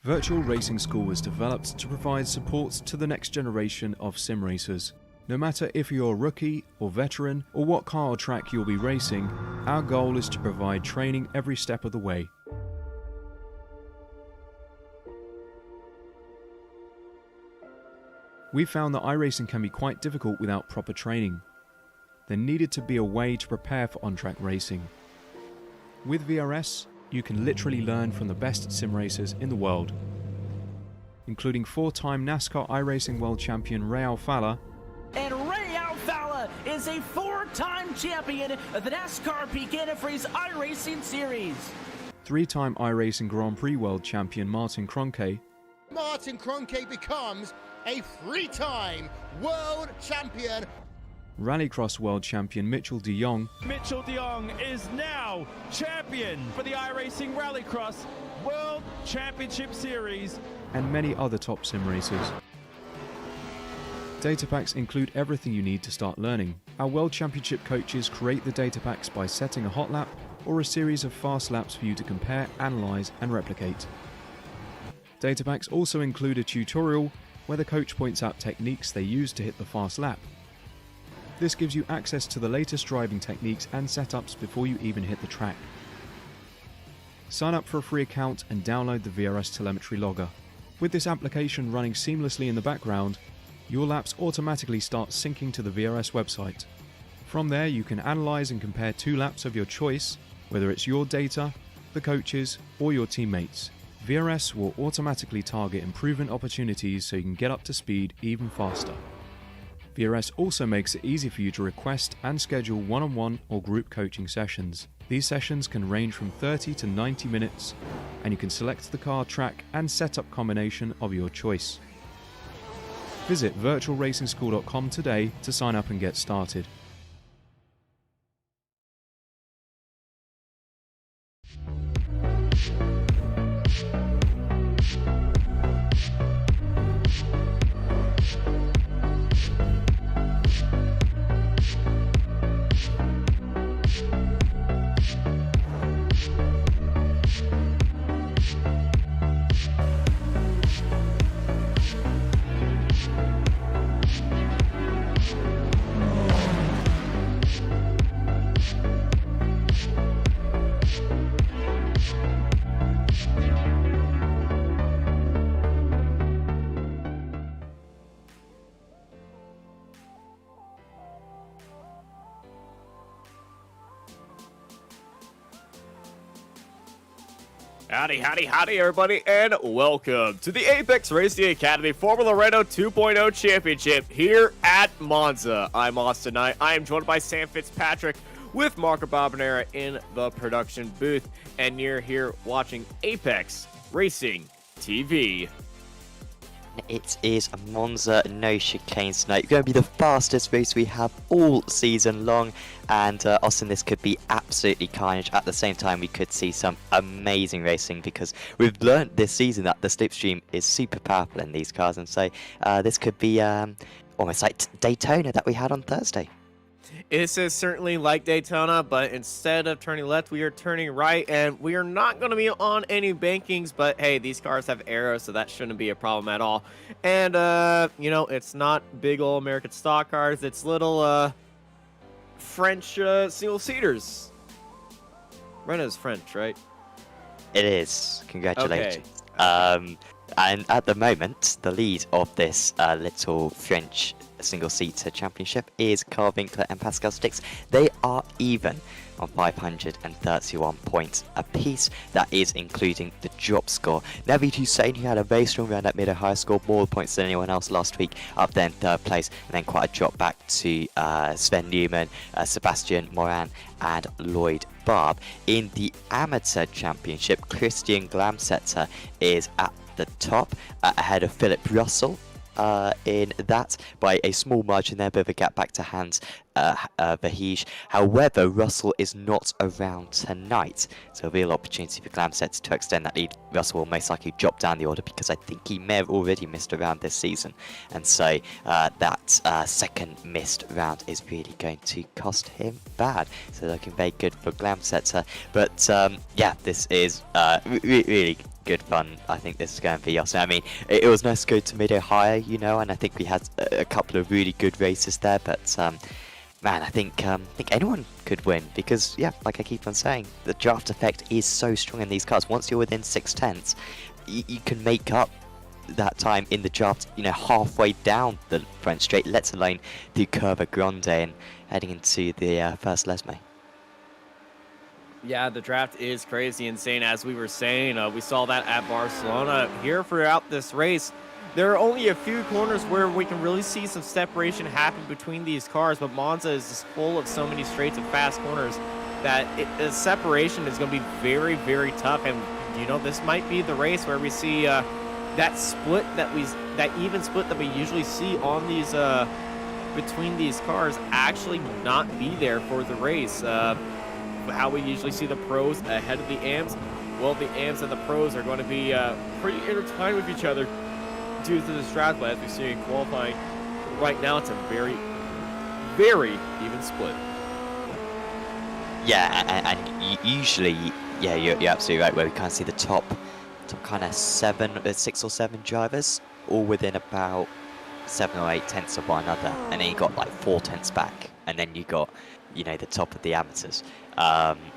Virtual Racing School was developed to provide support to the next generation of sim racers. No matter if you're a rookie or veteran or what car or track you'll be racing, our goal is to provide training every step of the way. We found that iRacing can be quite difficult without proper training. There needed to be a way to prepare for on-track racing. With VRS, you can literally learn from the best sim racers in the world, including 4-time NASCAR iRacing World Champion Renault 2.0. And Renault 2.0 is a 4-time champion of the NASCAR Peak Antifreeze iRacing Series. 3-time iRacing Grand Prix World Champion Martin Kroenke. Martin Kroenke becomes a 3-time world champion. Rallycross World Champion Mitchell de Jong. Mitchell de Jong is now champion for the iRacing Rallycross World Championship Series. And many other top sim racers. Data packs include everything you need to start learning. Our World Championship coaches create the data packs by setting a hot lap or a series of fast laps for you to compare, analyze, and replicate. Data packs also include a tutorial where the coach points out techniques they use to hit the fast lap. This gives you access to the latest driving techniques and setups before you even hit the track. Sign up for a free account and download the VRS telemetry logger. With this application running seamlessly in the background, your laps automatically start syncing to the VRS website. From there, you can analyze and compare 2 laps of your choice, whether it's your data, the coaches, or your teammates. VRS will automatically target improvement opportunities so you can get up to speed even faster. VRS also makes it easy for you to request and schedule one-on-one or group coaching sessions. These sessions can range from 30 to 90 minutes, and you can select the car, track, and setup combination of your choice. Visit virtualracingschool.com today to sign up and get started. Howdy everybody, and welcome to the Apex Racing Academy Formula Renault 2.0 Championship here at Monza. I'm Austin Knight. I am joined by Sam Fitzpatrick with Marco Bobanera in the production booth, and you're here watching Apex Racing TV. It is Monza, no chicanes tonight. It's going to be the fastest race we have all season long, and Austin, this could be absolutely carnage. At the same time, we could see some amazing racing because we've learned this season that the slipstream is super powerful in these cars, and so this could be almost like Daytona that we had on Thursday. This is certainly like Daytona, but instead of turning left, we are turning right, and we are not going to be on any bankings, but hey, these cars have arrows, so that shouldn't be a problem at all. And, you know, it's not big old American stock cars, it's little, French, single-seaters. Renault's French, right? It is. Congratulations. Okay. And at the moment, the lead of this little French single-seater championship is Carl Winkler and Pascal Stix. They are even on 531 points apiece. That is including the drop score. Navid Hussein, who had a very strong round at mid-Ohio, scored more points than anyone else last week, up there in 3rd place, and then quite a drop back to Sven Newman, Sebastian Moran, and Lloyd Barb. In the amateur championship, Christian Glamsetter is at the top, ahead of Philip Russell in that by a small margin there, bit of a gap back to Hans Vahij. However, Russell is not around tonight, so a real opportunity for Glamset to extend that lead. Russell will most likely drop down the order because I think he may have already missed a round this season, and so that second missed round is really going to cost him bad. So looking very good for Glamset, but yeah, this is really good fun. I think this is going to be awesome. I mean, it was nice to go to Mid-Ohio, you know, and I think we had a couple of really good races there, but man, I think anyone could win because, yeah, like I keep on saying, the draft effect is so strong in these cars. Once you're within 6/10, you can make up that time in the draft, you know, halfway down the French straight, let alone through Curva Grande and heading into the first Lesme. Yeah, the draft is crazy insane. As we were saying, we saw that at Barcelona. Here throughout this race, there are only a few corners where we can really see some separation happen between these cars, but Monza is just full of so many straights and fast corners that the separation is going to be very, very tough. And, you know, this might be the race where we see that split that even split that we usually see on these between these cars actually not be there for the race. How we usually see the pros ahead of the AMs. Well, the AMs and the pros are going to be pretty intertwined with each other due to this draft, but as we see in qualifying, right now it's a very, very even split. Yeah, and usually, yeah, you're absolutely right, where we kind of see the top kind of 6 or 7 drivers, all within about 7 or 8 tenths of one another, and then you got like 4 tenths back, and then you got, you know, the top of the amateurs.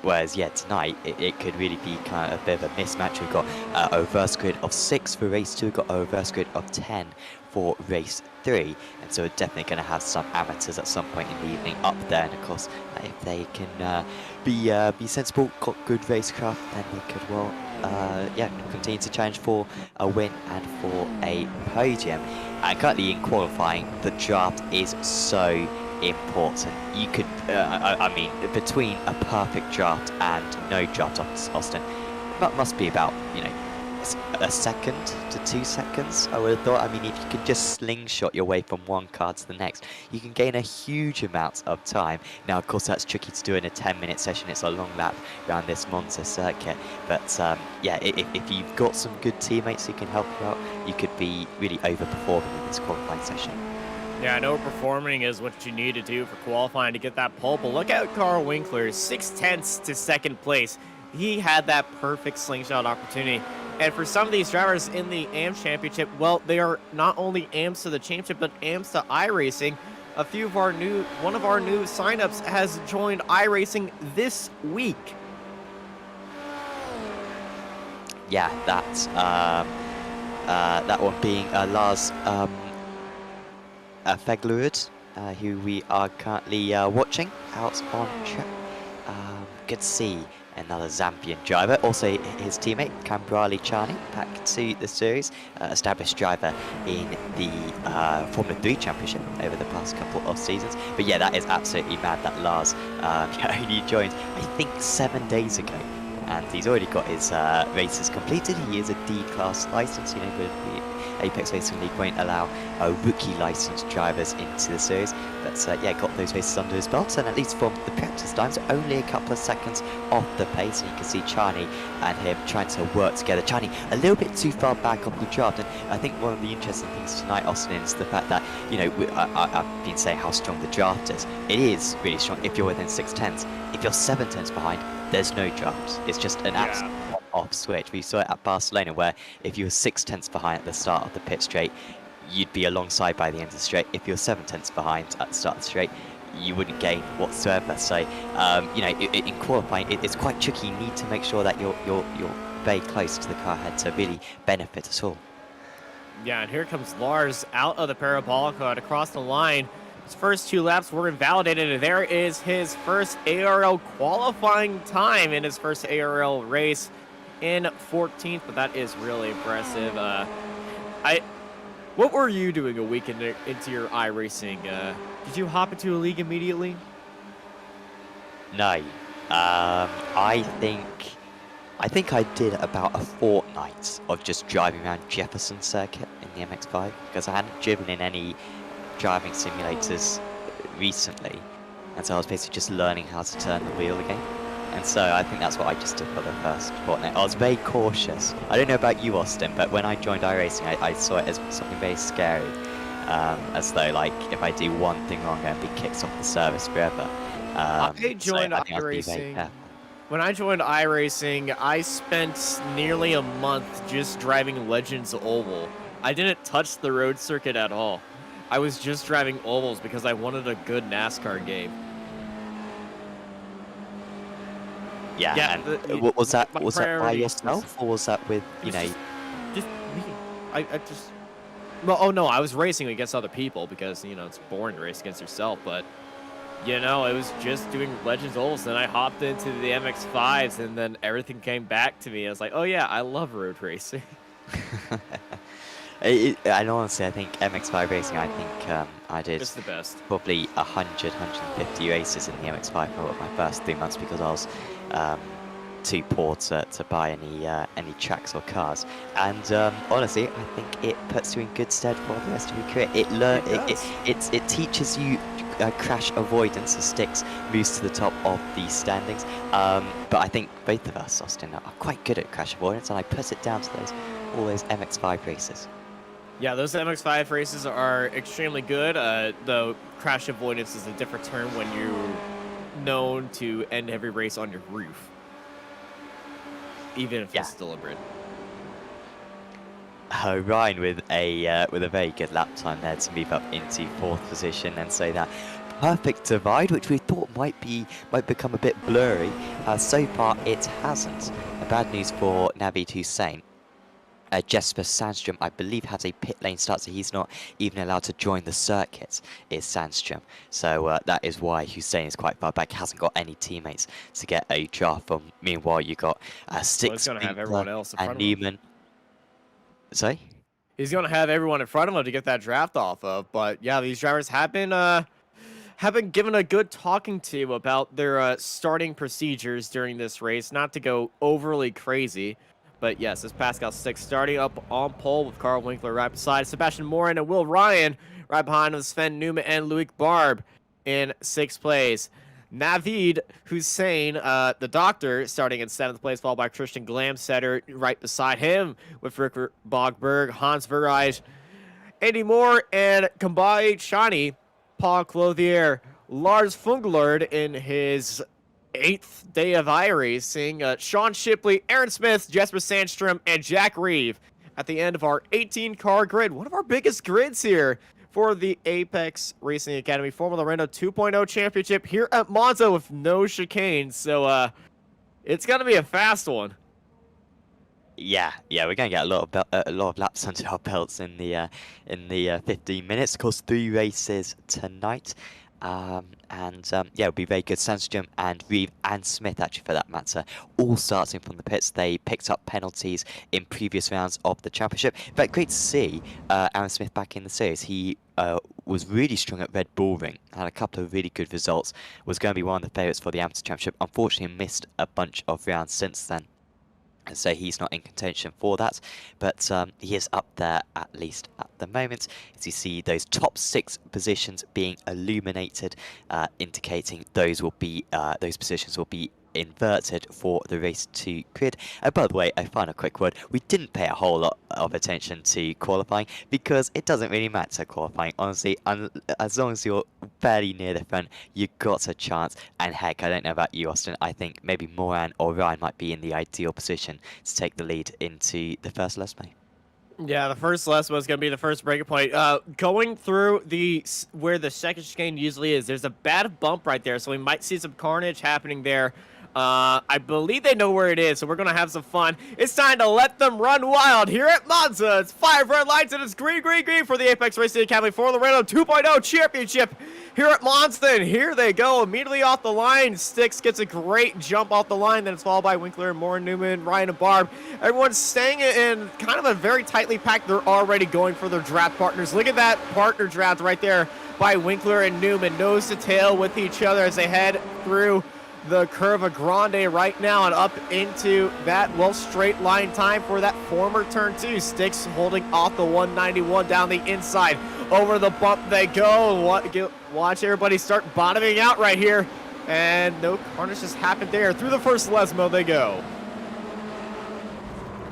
Whereas, yeah, tonight it could really be kind of a bit of a mismatch. We've got a reverse grid of 6 for race 2, we've got a reverse grid of 10 for race 3, and so we're definitely going to have some amateurs at some point in the evening up there. And of course, if they can be sensible, got good racecraft, then they could, well, yeah, continue to challenge for a win and for a podium. And currently in qualifying, the draft is so important. You could, I mean, between a perfect draft and no draft, Austin, that must be about, you know, a second to 2 seconds, I would have thought. I mean, if you could just slingshot your way from one car to the next, you can gain a huge amount of time. Now, of course, that's tricky to do in a 10-minute session. It's a long lap around this Monza circuit. But, yeah, if you've got some good teammates who can help you out, you could be really overperforming in this qualifying session. Yeah, I know performing is what you need to do for qualifying to get that pole, but look at Carl Winkler, 6 tenths to second place. He had that perfect slingshot opportunity. And for some of these drivers in the AMS Championship, well, they are not only AMS to the championship, but AMS to iRacing. One of our new signups has joined iRacing this week. Yeah, that's that one being Lars Feglerud, who we are currently watching out on track. Good to see another Zambian driver, also his teammate Cambrali Charney, back to the series, established driver in the Formula 3 Championship over the past couple of seasons. But yeah, that is absolutely mad that Lars only joined, I think, 7 days ago, and he's already got his races completed. He is a D-class license, you know, but the Apex Racing League won't allow rookie licensed drivers into the series, but yeah, got those races under his belt, and at least from the practice times, only a couple of seconds off the pace. And you can see Charney and him trying to work together. Charney a little bit too far back off the draft, and I think one of the interesting things tonight, Austin, is the fact that, you know, I've been saying how strong the draft is. It is really strong if you're within 6 tenths. If you're 7 tenths behind, there's no draft. It's just an absolute off switch. We saw it at Barcelona, where if you were 6 tenths behind at the start of the pit straight, you'd be alongside by the end of the straight. If you're 7 tenths behind at the start of the straight, you wouldn't gain whatsoever. So, you know, in qualifying, it's quite tricky. You need to make sure that you're very close to the car head to really benefit at all. Yeah, and here comes Lars out of the Parabolica and across the line. His first 2 laps were invalidated, and there is his first ARL qualifying time in his first ARL race in 14th, but that is really impressive. What were you doing a week into your iRacing? Did you hop into a league immediately? No. I think I did about a fortnight of just driving around Jefferson Circuit in the MX-5, because I hadn't driven in any driving simulators recently. and so I was basically just learning how to turn the wheel again. And so I think that's what I just did for the first fortnight. I was very cautious. I don't know about you, Austin, but when I joined iRacing, I saw it as something very scary. As though, like, if I do one thing wrong, I'm going to be kicked off the service forever. I joined iRacing. When I joined iRacing, I spent nearly a month just driving Legends Oval. I didn't touch the road circuit at all. I was just driving ovals because I wanted a good NASCAR game. Yeah, and was that by yourself, or was that with, you know? Just me. I just... Well, oh no, I was racing against other people because, you know, it's boring to race against yourself, but, you know, it was just doing Legends Ovals, then I hopped into the MX-5s, and then everything came back to me. I was like, oh yeah, I love road racing. And honestly, I think MX-5 racing, I think I did it's the best. Probably 100, 150 races in the MX-5 for my first 3 months because I was too poor to buy any tracks or cars. And honestly, I think it puts you in good stead for the rest of your career. It teaches you crash avoidance as Styx moves to the top of the standings. But I think both of us, Austin, are quite good at crash avoidance, and I put it down to all those MX-5 races. Yeah, those MX-5 races are extremely good, though crash avoidance is a different term when you're known to end every race on your roof. Even if it's deliberate. Ryan with a very good lap time there to move up into 4th position, and so that perfect divide, which we thought might become a bit blurry, so far it hasn't. Bad news for Navid Hussein. Jesper Sandström, I believe, has a pit lane start, so he's not even allowed to join the circuit, is Sandström. So that is why Hussein is quite far back, hasn't got any teammates to get a draft from. Meanwhile, you got Styx going to have everyone else in front and of him. Newman. Sorry? He's going to have everyone in front of him to get that draft off of. But yeah, these drivers have been given a good talking to about their starting procedures during this race, not to go overly crazy. But yes, this Pascal Styx starting up on pole with Carl Winkler right beside Sebastian Morin and Will Ryan right behind him, Sven Newman and Loic Barbe in 6th place. Navid Hussein, the doctor, starting in 7th place, followed by Christian Glamsetter right beside him with Rick Bogberg, Hans Verreij, Andy Moore, and Kambai Chani, Paul Clothier, Lars Fungelard in his 8th day of iRacing, Sean Shipley, Aaron Smith, Jesper Sandström, and Jack Reeve at the end of our 18-car grid. One of our biggest grids here for the Apex Racing Academy Formula Renault 2.0 Championship here at Monza with no chicane. So it's going to be a fast one. Yeah, we're going to get a lot of laps under our belts in the 15 minutes. Of course, 3 races tonight. Yeah, it'll be very good. Sandström and Reeve and Smith, actually, for that matter, all starting from the pits. They picked up penalties in previous rounds of the championship. But great to see Aaron Smith back in the series. He was really strong at Red Bull Ring, had a couple of really good results, was going to be one of the favourites for the amateur championship. Unfortunately, missed a bunch of rounds since then. And so he's not in contention for that, but he is up there at least at the moment. As you see those top 6 positions being illuminated, indicating those positions will be inverted for the race 2 grid. By the way, a final quick word: we didn't pay a whole lot of attention to qualifying because it doesn't really matter qualifying, honestly. As long as you're fairly near the front, you've got a chance. And heck, I don't know about you, Austin, I think maybe Moran or Ryan might be in the ideal position to take the lead into the first Lesmo. Yeah, the first lesson was going to be the first breaking point. Going through where the second chicane usually is, there's a bad bump right there, so we might see some carnage happening there. I believe they know where it is, so we're going to have some fun. It's time to let them run wild here at Monza. It's 5 red lights, and it's green, green, green for the Apex Racing Academy for the Renault 2.0 Championship here at Monza. And here they go, immediately off the line. Styx gets a great jump off the line, then it's followed by Winkler, Moore, Newman, Ryan, and Barbe. Everyone's staying in kind of a very tightly packed. They're already going for their draft partners. Look at that partner draft right there by Winkler and Newman, nose to tail with each other as they head through the Curva Grande right now and up into that, well, straight line time for that former turn 2. Styx holding off the 191 down the inside. over the bump they go. Watch everybody start bottoming out right here. And no carnage just happened there. Through the first Lesmo they go.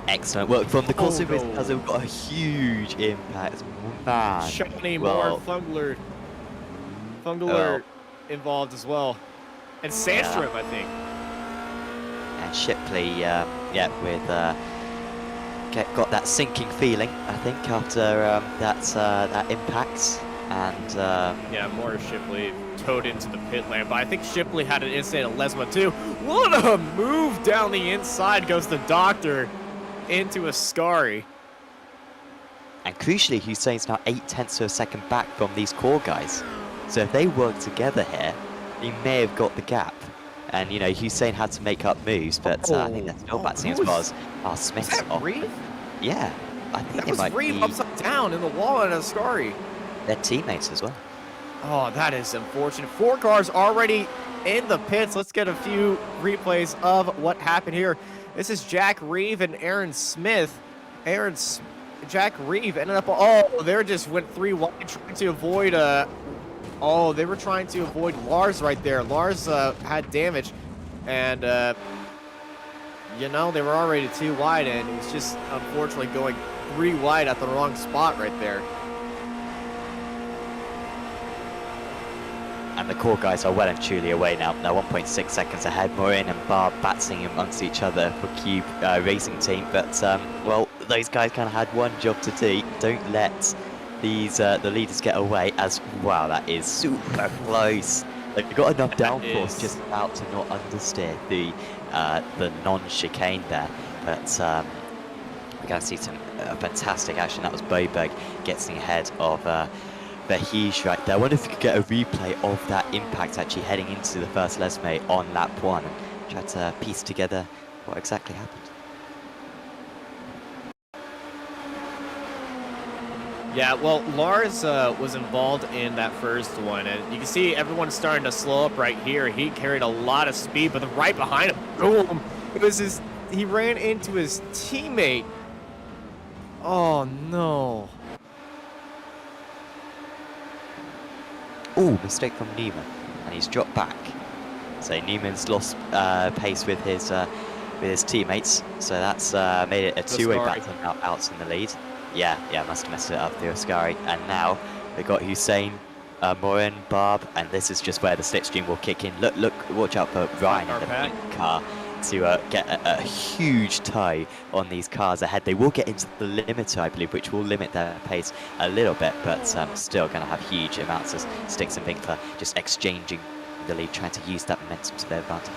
Excellent work from the course of no. has got a huge impact. Man. Shiny Well, more Fungler involved as well. And Sandstrom, I think. And Shipley, got that sinking feeling, I think, after that impact. And yeah, more Shipley towed into the pit lane, but I think Shipley had an instant at Lesma too. What a move down the inside goes the Doctor into Ascari. And crucially, Hussein's now 0.8 of a second back from these core guys. So if they work together here, he may have got the gap. And, you know, Hussein had to make up moves, but I think that's still bad as far as Smith's Was that off. Reeve? Yeah, I think That it was might Reeve be upside down in the wall at Ascari. their teammates as well. Oh, that is unfortunate. 4 cars already in the pits. Let's get a few replays of what happened here. This is Jack Reeve and Aaron Smith. Jack Reeve ended up, they just went 3 wide trying to avoid, they were trying to avoid Lars right there. Lars had damage, and, you know, they were already 2 wide, and it was just unfortunately going 3 wide at the wrong spot right there. And the core guys are well and truly away now. Now 1.6 seconds ahead. Morin and Barb battling amongst each other for Cube Racing Team. But, well, those guys kind of had one job to do. Don't let these the leaders get away. As, wow, that is super close. They've got enough downforce just about to not understeer the non-chicane there. But we're going to see some fantastic action. That was Boberg getting ahead of Bahij right there. I wonder if we could get a replay of that impact actually heading into the first Lesme on lap 1 and try to piece together what exactly happened. Yeah, well, Lars was involved in that first one, and you can see everyone's starting to slow up right here. He carried a lot of speed, but right behind him, boom! It was he ran into his teammate. Oh no! Oh, mistake from Neiman, and he's dropped back. So Neiman's lost pace with his teammates. So that's made it a two-way battle now out in the lead. Yeah, must have messed it up through Ascari. And now they've got Hussein, Morin, Barb, and this is just where the slipstream will kick in. Look, watch out for Ryan in the pink car to get a huge tow on these cars ahead. They will get into the limiter, I believe, which will limit their pace a little bit, but still going to have huge amounts of Sticks and Winkler just exchanging the lead, trying to use that momentum to their advantage.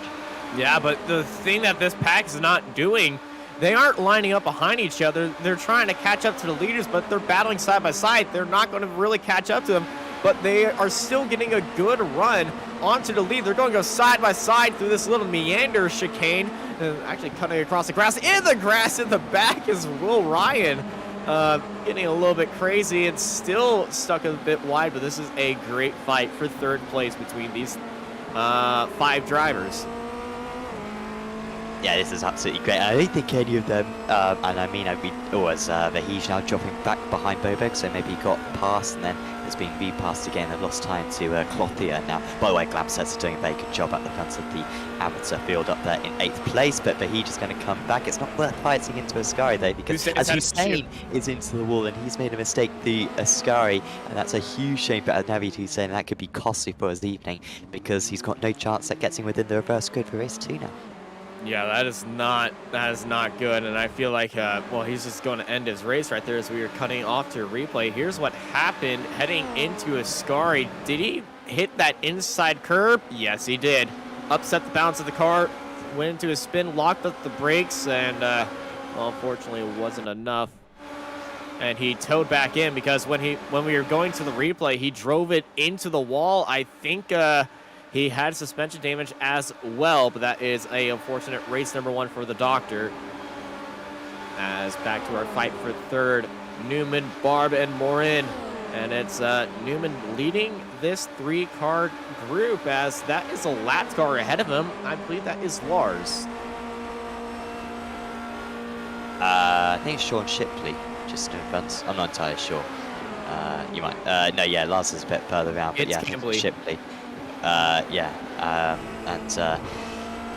Yeah, but the thing that this pack is not doing, they aren't lining up behind each other. They're trying to catch up to the leaders, but they're battling side by side. They're not going to really catch up to them, but they are still getting a good run onto the lead. They're going to go side by side through this little meander chicane, actually cutting across the grass. In the back is Will Ryan, getting a little bit crazy and still stuck a bit wide, but this is a great fight for third place between these 5 drivers. Yeah, this is absolutely great. I don't think any of them, and I mean, was Vahij now dropping back behind Bobek, so maybe he got past and then it's being repassed again. They've lost time to Clothier now. By the way, Glamsets are doing a very good job at the front of the amateur field up there in 8th place, but Vahij is going to come back. It's not worth fighting into Ascari though, because as Hussein is into the wall and he's made a mistake, the Ascari, and that's a huge shame for Navid Hussein. That could be costly for his evening because he's got no chance at getting within the reverse grid for race 2 now. Yeah, that is not good, and I feel like, well, he's just going to end his race right there as we are cutting off to a replay. Here's what happened heading into Ascari. Did he hit that inside curb? Yes, he did. Upset the balance of the car, went into a spin, locked up the brakes, and, well, unfortunately, it wasn't enough. And he towed back in because when we were going to the replay, he drove it into the wall. I think, he had suspension damage as well, but that is a unfortunate race number 1 for the Doctor. As back to our fight for third, Newman, Barb, and Morin. And it's Newman leading this 3-car group as that is a lap car ahead of him. I believe that is Lars. I think it's Sean Shipley just in front. I'm not entirely sure. You might. No, yeah, Lars is a bit further around, but It's yeah, I think Kimberly. Shipley.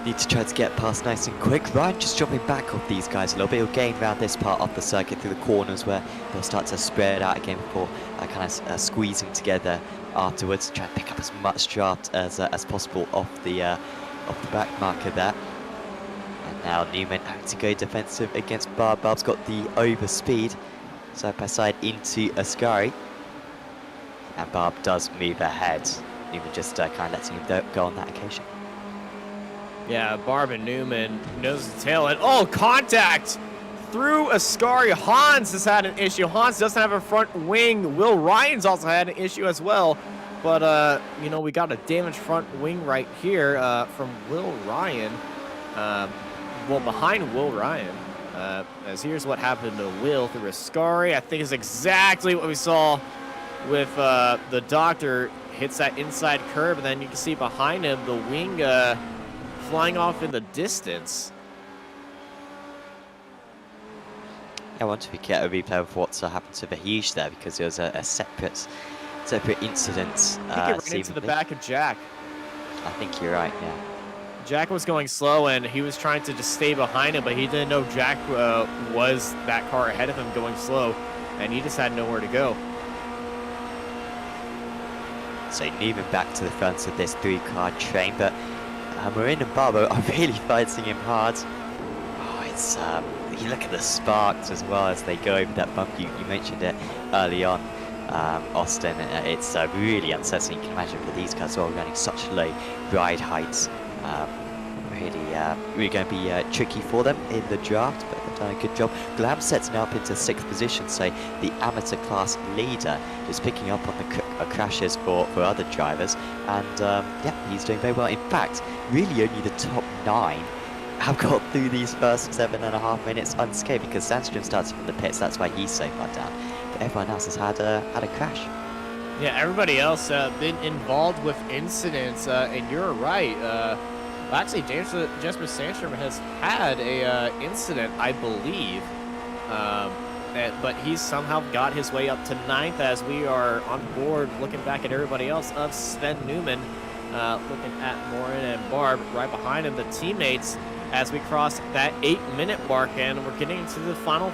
Need to try to get past nice and quick. Ryan just dropping back off these guys a little bit. He'll gain around this part of the circuit through the corners where they'll start to spread out again before kind of squeezing together afterwards. Try and pick up as much draft as possible off the back marker there. And now Newman having to go defensive against Barb. Barb's got the over speed side by side into Ascari. And Barb does move ahead. Newman just kind of letting him go on that occasion. Yeah, Barb and Newman nose to tail, and oh, contact through Ascari. Hans has had an issue. Hans doesn't have a front wing. Will Ryan's also had an issue as well. But, you know, we got a damaged front wing right here from Will Ryan. Well, behind Will Ryan. As here's what happened to Will through Ascari. I think is exactly what we saw with the Doctor. Hits that inside curb, and then you can see behind him the wing flying off in the distance. I want to get a replay of what's happened to Vahish there, because there was a separate incident. I think it ran into the back of Jack. I think you're right, yeah. Jack was going slow, and he was trying to just stay behind him, but he didn't know Jack was that car ahead of him going slow, and he just had nowhere to go. So Newman back to the front of this 3-car train, but Marin and Barbo are really fighting him hard. Oh, it's you look at the sparks as well as they go over that bump. You mentioned it early on, Austin. It's really unsettling. You can imagine for these guys all running such low ride heights. Really going to be tricky for them in the draft, but they've done a good job. Glam sets now up into 6th position, so the amateur class leader is picking up on the crashes for other drivers, and yeah, he's doing very well. In fact, really only the top 9 have got through these first 7.5 minutes unscathed, because Sandstrom started from the pits. That's why he's so far down, but everyone else has had a crash. Yeah, everybody else been involved with incidents, and you're right. Actually, Jesper Sandstrom has had a incident, I believe, but he's somehow got his way up to 9th as we are on board looking back at everybody else of Sven Newman, looking at Morin and Barb right behind him, the teammates, as we cross that 8-minute mark, and we're getting into the final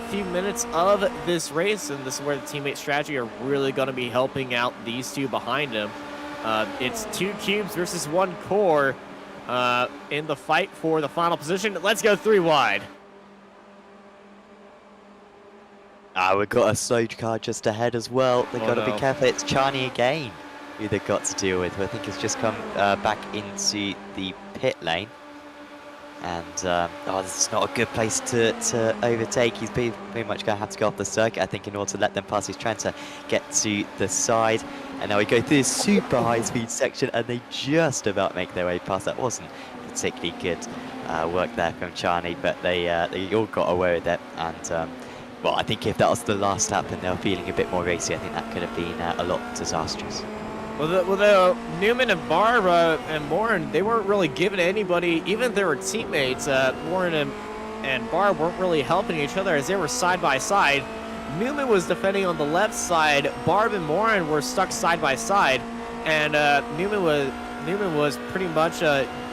few minutes of this race, and this is where the teammate strategy are really going to be helping out these two behind him. It's 2 cubes versus 1 core in the fight for the final position. Let's go 3 wide. We've got a Soj car just ahead as well. They've got to be careful. It's Charney again who they've got to deal with, who I think has just come back into the pit lane. And this is not a good place to overtake. He's pretty much going to have to go off the circuit, I think, in order to let them pass. He's trying to get to the side. And now we go through this super high-speed section, and they just about make their way past. That wasn't particularly good work there from Charney, but they all got away with it. And, well, I think if that was the last lap and they were feeling a bit more racy, I think that could have been a lot disastrous. Well, Newman and Barb and Morin, they weren't really giving anybody, even if they were teammates, Morin and Barb weren't really helping each other as they were side by side. Newman was defending on the left side, Barb and Morin were stuck side by side, and Newman was pretty much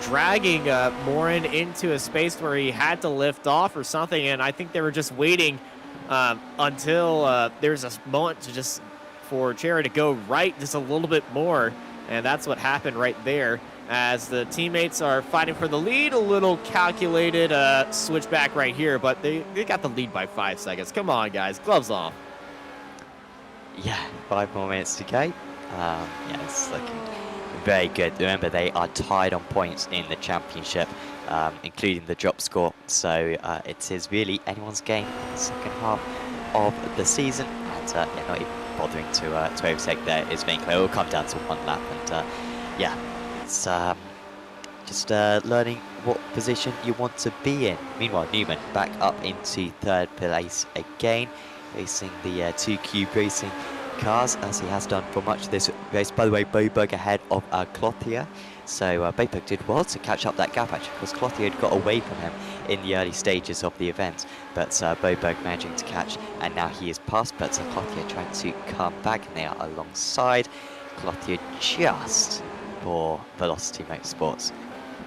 dragging Morin into a space where he had to lift off or something, and I think they were just waiting until there was a moment to just for Cherry to go right just a little bit more, and that's what happened right there as the teammates are fighting for the lead. A little calculated switch back right here, but they got the lead by 5 seconds. Come on, guys, gloves off. Yeah, 5 more minutes to go. Yeah, it's looking very good. Remember, they are tied on points in the championship, including the drop score, so it is really anyone's game in the second half of the season, and yeah, not even bothering to overtake there is Winkler. It will come down to 1 lap, and yeah, it's just learning what position you want to be in. Meanwhile, Newman back up into 3rd place again, racing the 2 Cube Racing cars, as he has done for much of this race. By the way, Boberg ahead of Clothier So Bayberg did well to catch up that gap actually, because Clothier had got away from him in the early stages of the event. But Bayberg managing to catch, and now he is past, but Clothier trying to come back, and they are alongside. Clothier just for Velocity Motorsports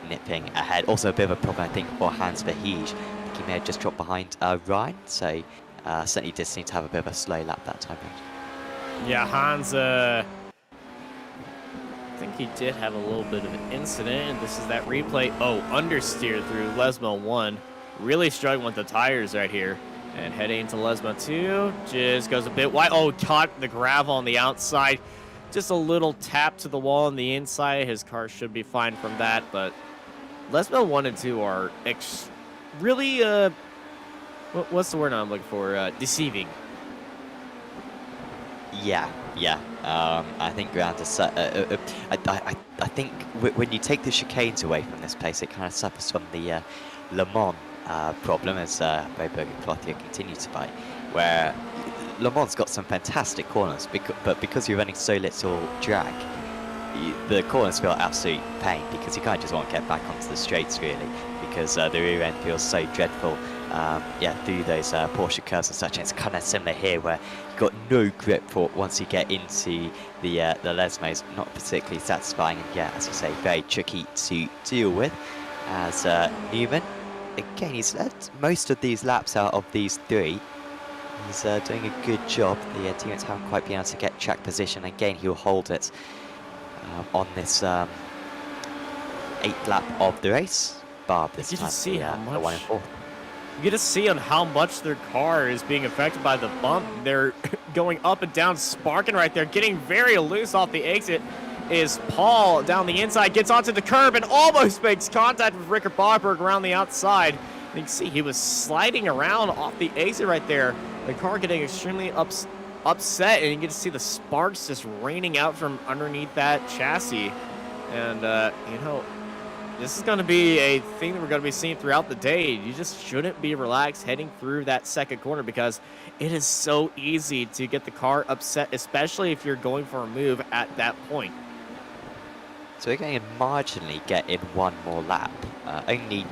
nipping ahead. Also a bit of a problem, I think, for Hans Verheij. I think he may have just dropped behind Ryan, so certainly did seem to have a bit of a slow lap that time round. Yeah, Hans, I think he did have a little bit of an incident, and this is that replay. Oh, understeer through Lesmo 1. Really struggling with the tires right here. And heading into Lesmo 2, just goes a bit wide. Oh, caught the gravel on the outside. Just a little tap to the wall on the inside. His car should be fine from that, but Lesmo 1 and 2 are really, what's the word I'm looking for? Deceiving. Yeah. I think I think when you take the chicanes away from this place, it kind of suffers from the Le Mans problem as Bayberg and Clothier continue to fight, where Le Mans got some fantastic corners, but because you're running so little drag, the corners feel absolute pain because you kind of just want to get back onto the straights really, because the rear end feels so dreadful. Through those Porsche curves and such. And it's kind of similar here, where you've got no grip for once you get into the Lesmos. Not particularly satisfying, and yeah, as you say, very tricky to deal with. As Newman, again, he's led most of these laps out of these three. He's doing a good job. The teammates haven't quite been able to get track position. Again, he'll hold it on this 8th lap of the race. Barb this time. See how much? The 1 and 4. You get to see on how much their car is being affected by the bump. They're going up and down, sparking right there, getting very loose off the exit. Is Paul down the inside, gets onto the curb and almost makes contact with Rickard Barberg around the outside. You can see he was sliding around off the exit right there. The car getting extremely upset, and you get to see the sparks just raining out from underneath that chassis. And, this is going to be a thing that we're going to be seeing throughout the day. You just shouldn't be relaxed heading through that second corner, because it is so easy to get the car upset, especially if you're going for a move at that point. So we're going to marginally get in one more lap, only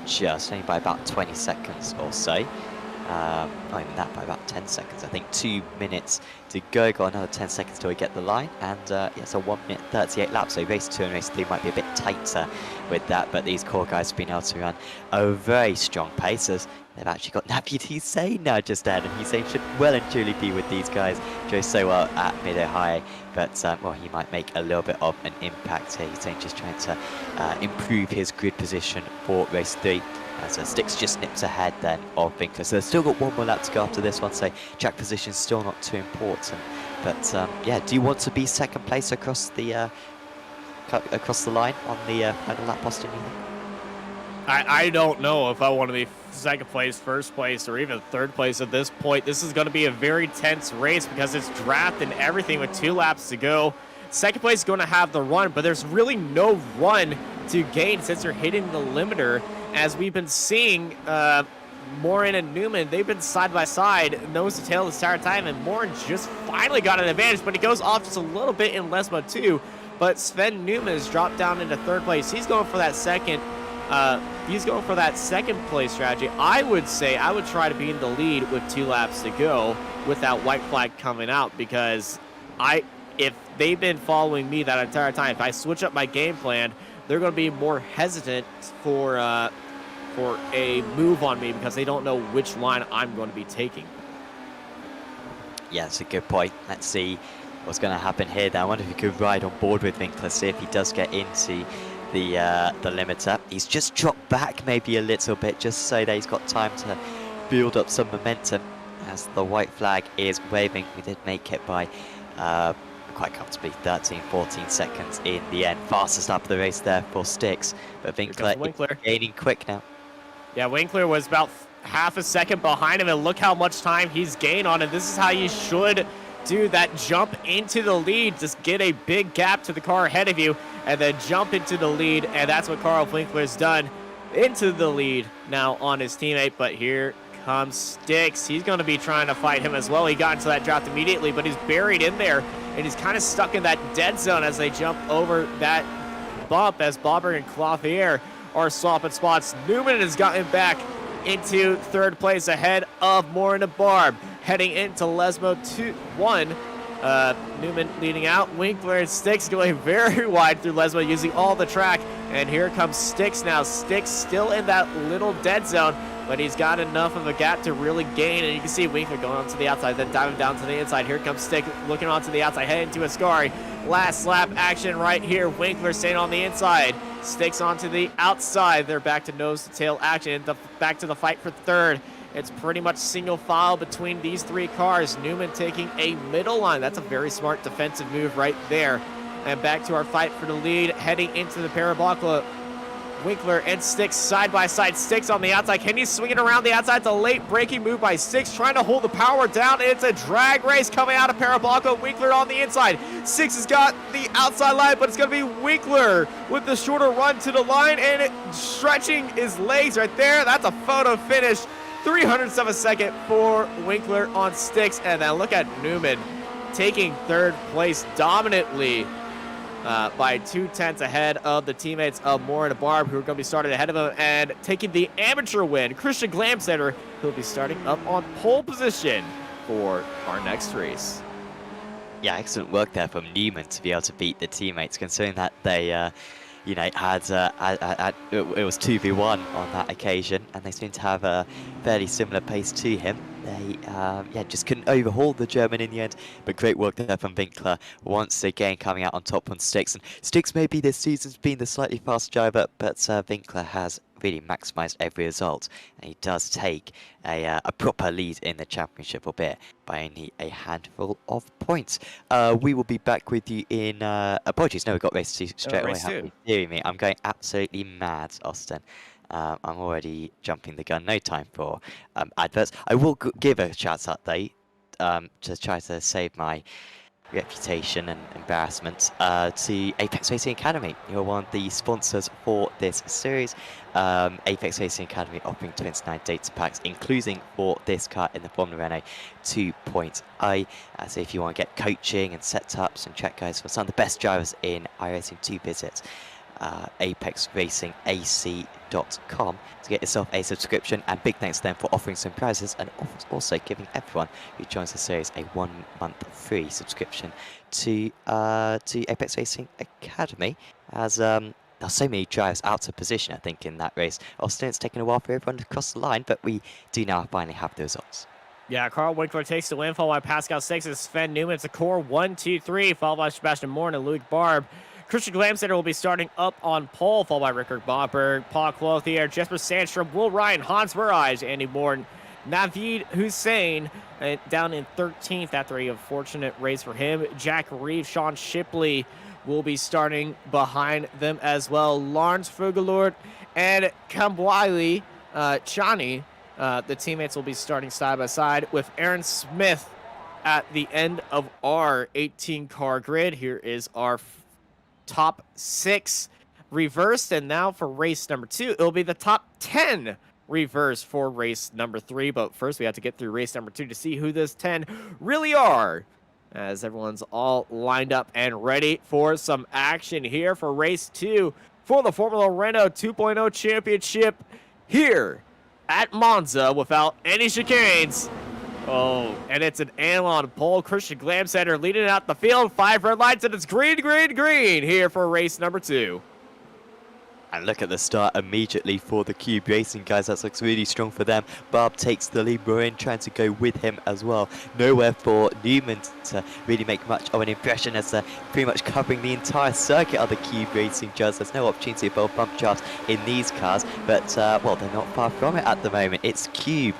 by about 20 seconds or so. Not even that, by about 10 seconds. I think 2 minutes to go. Got another 10 seconds till we get the line. And it's a 1 minute 38 laps. So race 2 and race 3 might be a bit tighter with that. But these core guys have been able to run a very strong pace, as they've actually got Nappy Hussein now just ahead. And Hussein should well and truly be with these guys. Goes so well at mid-Ohio. But, he might make a little bit of an impact here. Hussein just trying to improve his grid position for race 3. As Sticks just nips ahead then of Winkler. So they've still got one more lap to go after this one, so track position still not too important. But do you want to be second place across the line on the final lap, Austin? I don't know if I want to be second place, first place, or even third place at this point. This is going to be a very tense race because it's draft and everything with 2 laps to go. Second place is going to have the run, but there's really no run to gain since you're hitting the limiter. As we've been seeing, Morin and Newman, they've been side by side, nose to tail this entire time, and Morin just finally got an advantage, but he goes off just a little bit in Lesmo 2. But Sven Newman has dropped down into third place. He's going for that second. Second place strategy. I would say I would try to be in the lead with 2 laps to go with that white flag coming out, because if they've been following me that entire time, if I switch up my game plan, they're going to be more hesitant for a move on me because they don't know which line I'm going to be taking. Yeah, that's a good point. Let's see what's going to happen here. Now, I wonder if you could ride on board with Winkler, see if he does get into the limiter. He's just dropped back maybe a little bit just so that he's got time to build up some momentum as the white flag is waving. We did make it by quite comfortably 13-14 seconds in the end. Fastest lap of the race there for Sticks, but Winkler is gaining quick now. Yeah, Winkler was about half a second behind him, and look how much time he's gained on it. This is how you should do that jump into the lead. Just get a big gap to the car ahead of you and then jump into the lead, and that's what Carl Winkler has done, into the lead now on his teammate. But here comes Sticks. He's going to be trying to fight him as well. He got into that draft immediately, but he's buried in there, and he's kind of stuck in that dead zone as they jump over that bump as Bobber and Clothier are swapping spots. Newman has gotten back into third place ahead of Morin and Barb. Heading into Lesmo 2-1. Newman leading out. Winkler and Sticks going very wide through Lesmo, using all the track. And here comes Sticks now. Sticks still in that little dead zone, but he's got enough of a gap to really gain. And you can see Winkler going onto the outside, then diving down to the inside. Here comes Stick looking onto the outside, heading to Ascari. Last lap action right here. Winkler staying on the inside. Sticks onto the outside. They're back to nose-to-tail action. Back to the fight for third. It's pretty much single file between these three cars. Newman taking a middle line. That's a very smart defensive move right there. And back to our fight for the lead, heading into the Parabolica. Winkler and Sticks side by side. Sticks on the outside. Can he swing it around the outside? It's a late braking move by Sticks, trying to hold the power down. It's a drag race coming out of Parabolica. Winkler on the inside. Sticks has got the outside line, but it's going to be Winkler with the shorter run to the line, and stretching his legs right there. That's a photo finish. 300th of a second for Winkler on Sticks. And then look at Newman taking third place dominantly by 2/10 ahead of the teammates of Morin and Barb, who are going to be starting ahead of him, and taking the amateur win. Christian Glamsetter, who'll be starting up on pole position for our next race. Yeah, excellent work there from Newman to be able to beat the teammates, considering that they you know, it was 2v1 on that occasion, and they seem to have a fairly similar pace to him. They yeah, just couldn't overhaul the German in the end, but great work there from Winkler once again coming out on top on Sticks. And Sticks maybe this season's been the slightly fast driver, but Winkler has really maximised every result, and he does take a proper lead in the championship, albeit by only a handful of points. We will be back with you in apologies, no, we've got race 2 straight away. How are you hearing me? I'm going absolutely mad, Austin. I'm already jumping the gun. No time for adverts. I will give a shout out though, to try to save my reputation and embarrassment, to Apex Racing Academy. You're one of the sponsors for this series. Apex Racing Academy offering 29 data packs, including for this car in the Formula Renault 2.0. So if you want to get coaching and setups and check guides for some of the best drivers in iRacing, to visit apexracingac.com to get yourself a subscription. And big thanks to them for offering some prizes, and also giving everyone who joins the series a 1-month free subscription to Apex Racing Academy, as there's so many drivers out of position, I think, in that race. Austin, it's taken a while for everyone to cross the line, but we do now finally have the results. Yeah, Carl Winkler takes the win, followed by Pascal Six and Sven Newman. It's a core 1-2-3, followed by Sebastian Morin and Luke Barb. Christian Glamsetter will be starting up on pole, followed by Rickard Bobberg, Paul Clothier, Jesper Sandstrom, Will Ryan, Hans Burrage, Andy Morton, Naveed Hussein down in 13th after a unfortunate race for him. Jack Reeves, Sean Shipley will be starting behind them as well. Lawrence Fugelord and Kambwili Chani, the teammates will be starting side by side with Aaron Smith at the end of our 18-car grid. Here is our top 6 reversed, and now for race number 2, it'll be the top 10 reversed for race number 3. But first, we have to get through race number 2 to see who those 10 really are, as everyone's all lined up and ready for some action here for race 2 for the Formula Renault 2.0 championship here at Monza without any chicanes. Oh, and it's an Anlon pole. Christian Glamsetter leading out the field. 5 red lights, and it's green, green, green here for race number 2. And look at the start immediately for the Cube Racing guys. That looks really strong for them. Barb takes the lead. Morin trying to go with him as well. Nowhere for Newman to really make much of an impression, as they're pretty much covering the entire circuit of the Cube Racing judges. There's no opportunity for bump jobs in these cars, but well, they're not far from it at the moment. It's Cube,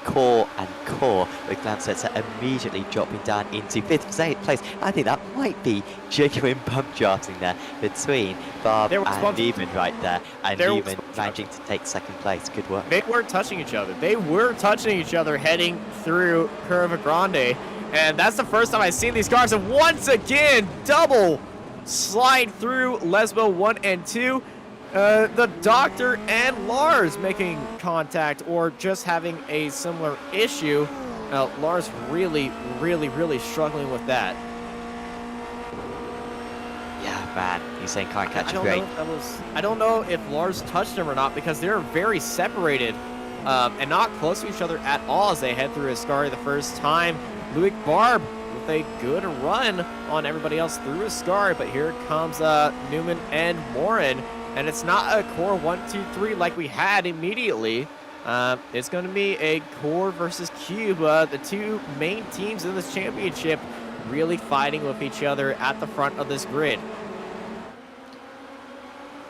Core, and Core, with Glamsetter immediately dropping down into 5th place. I think that might be genuine bump drafting there between Barb and Newman right there, and Newman managing to take 2nd place. Good work. They weren't touching each other. They were touching each other heading through Curva Grande, and that's the first time I've seen these cars. And once again, double slide through Lesbo 1 and 2. The Doctor and Lars making contact, or just having a similar issue. Lars really struggling with that. Yeah, man. He's saying can't catch a I break. don't know if Lars touched him or not because they're very separated and not close to each other at all as they head through Ascari the first time. Luik Barb with a good run on everybody else through Ascari, but here comes Newman and Morin, and it's not a core 1-2-3 like we had immediately. It's going to be a core versus cube, the two main teams in this championship really fighting with each other at the front of this grid.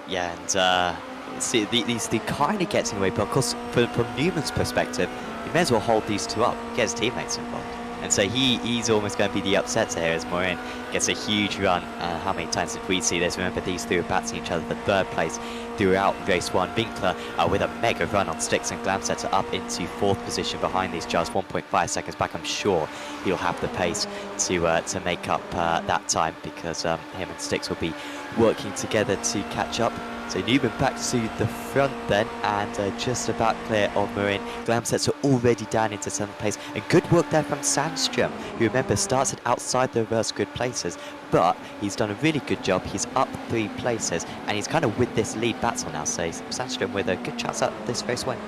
Yeah, and see, these kind of gets in the way, but of course, from Newman's perspective, he may as well hold these two up, get his teammates involved. And so he's almost going to be the upsetter here as Morin gets a huge run. How many times did we see this? Remember, these two are battling each other for third place throughout race 1. Winkler with a mega run on Styx and Glamsetter up into 4th position behind these just 1.5 seconds back. I'm sure he'll have the pace to make up that time because him and Styx will be working together to catch up. So Newman back to the front then, and just about clear of Morin. Glamsets are already down into 7th place, and good work there from Sandstrom, who remember started outside the reverse grid places, but he's done a really good job. He's up 3 places, and he's kind of with this lead battle now, so Sandstrom with a good chance at this race win.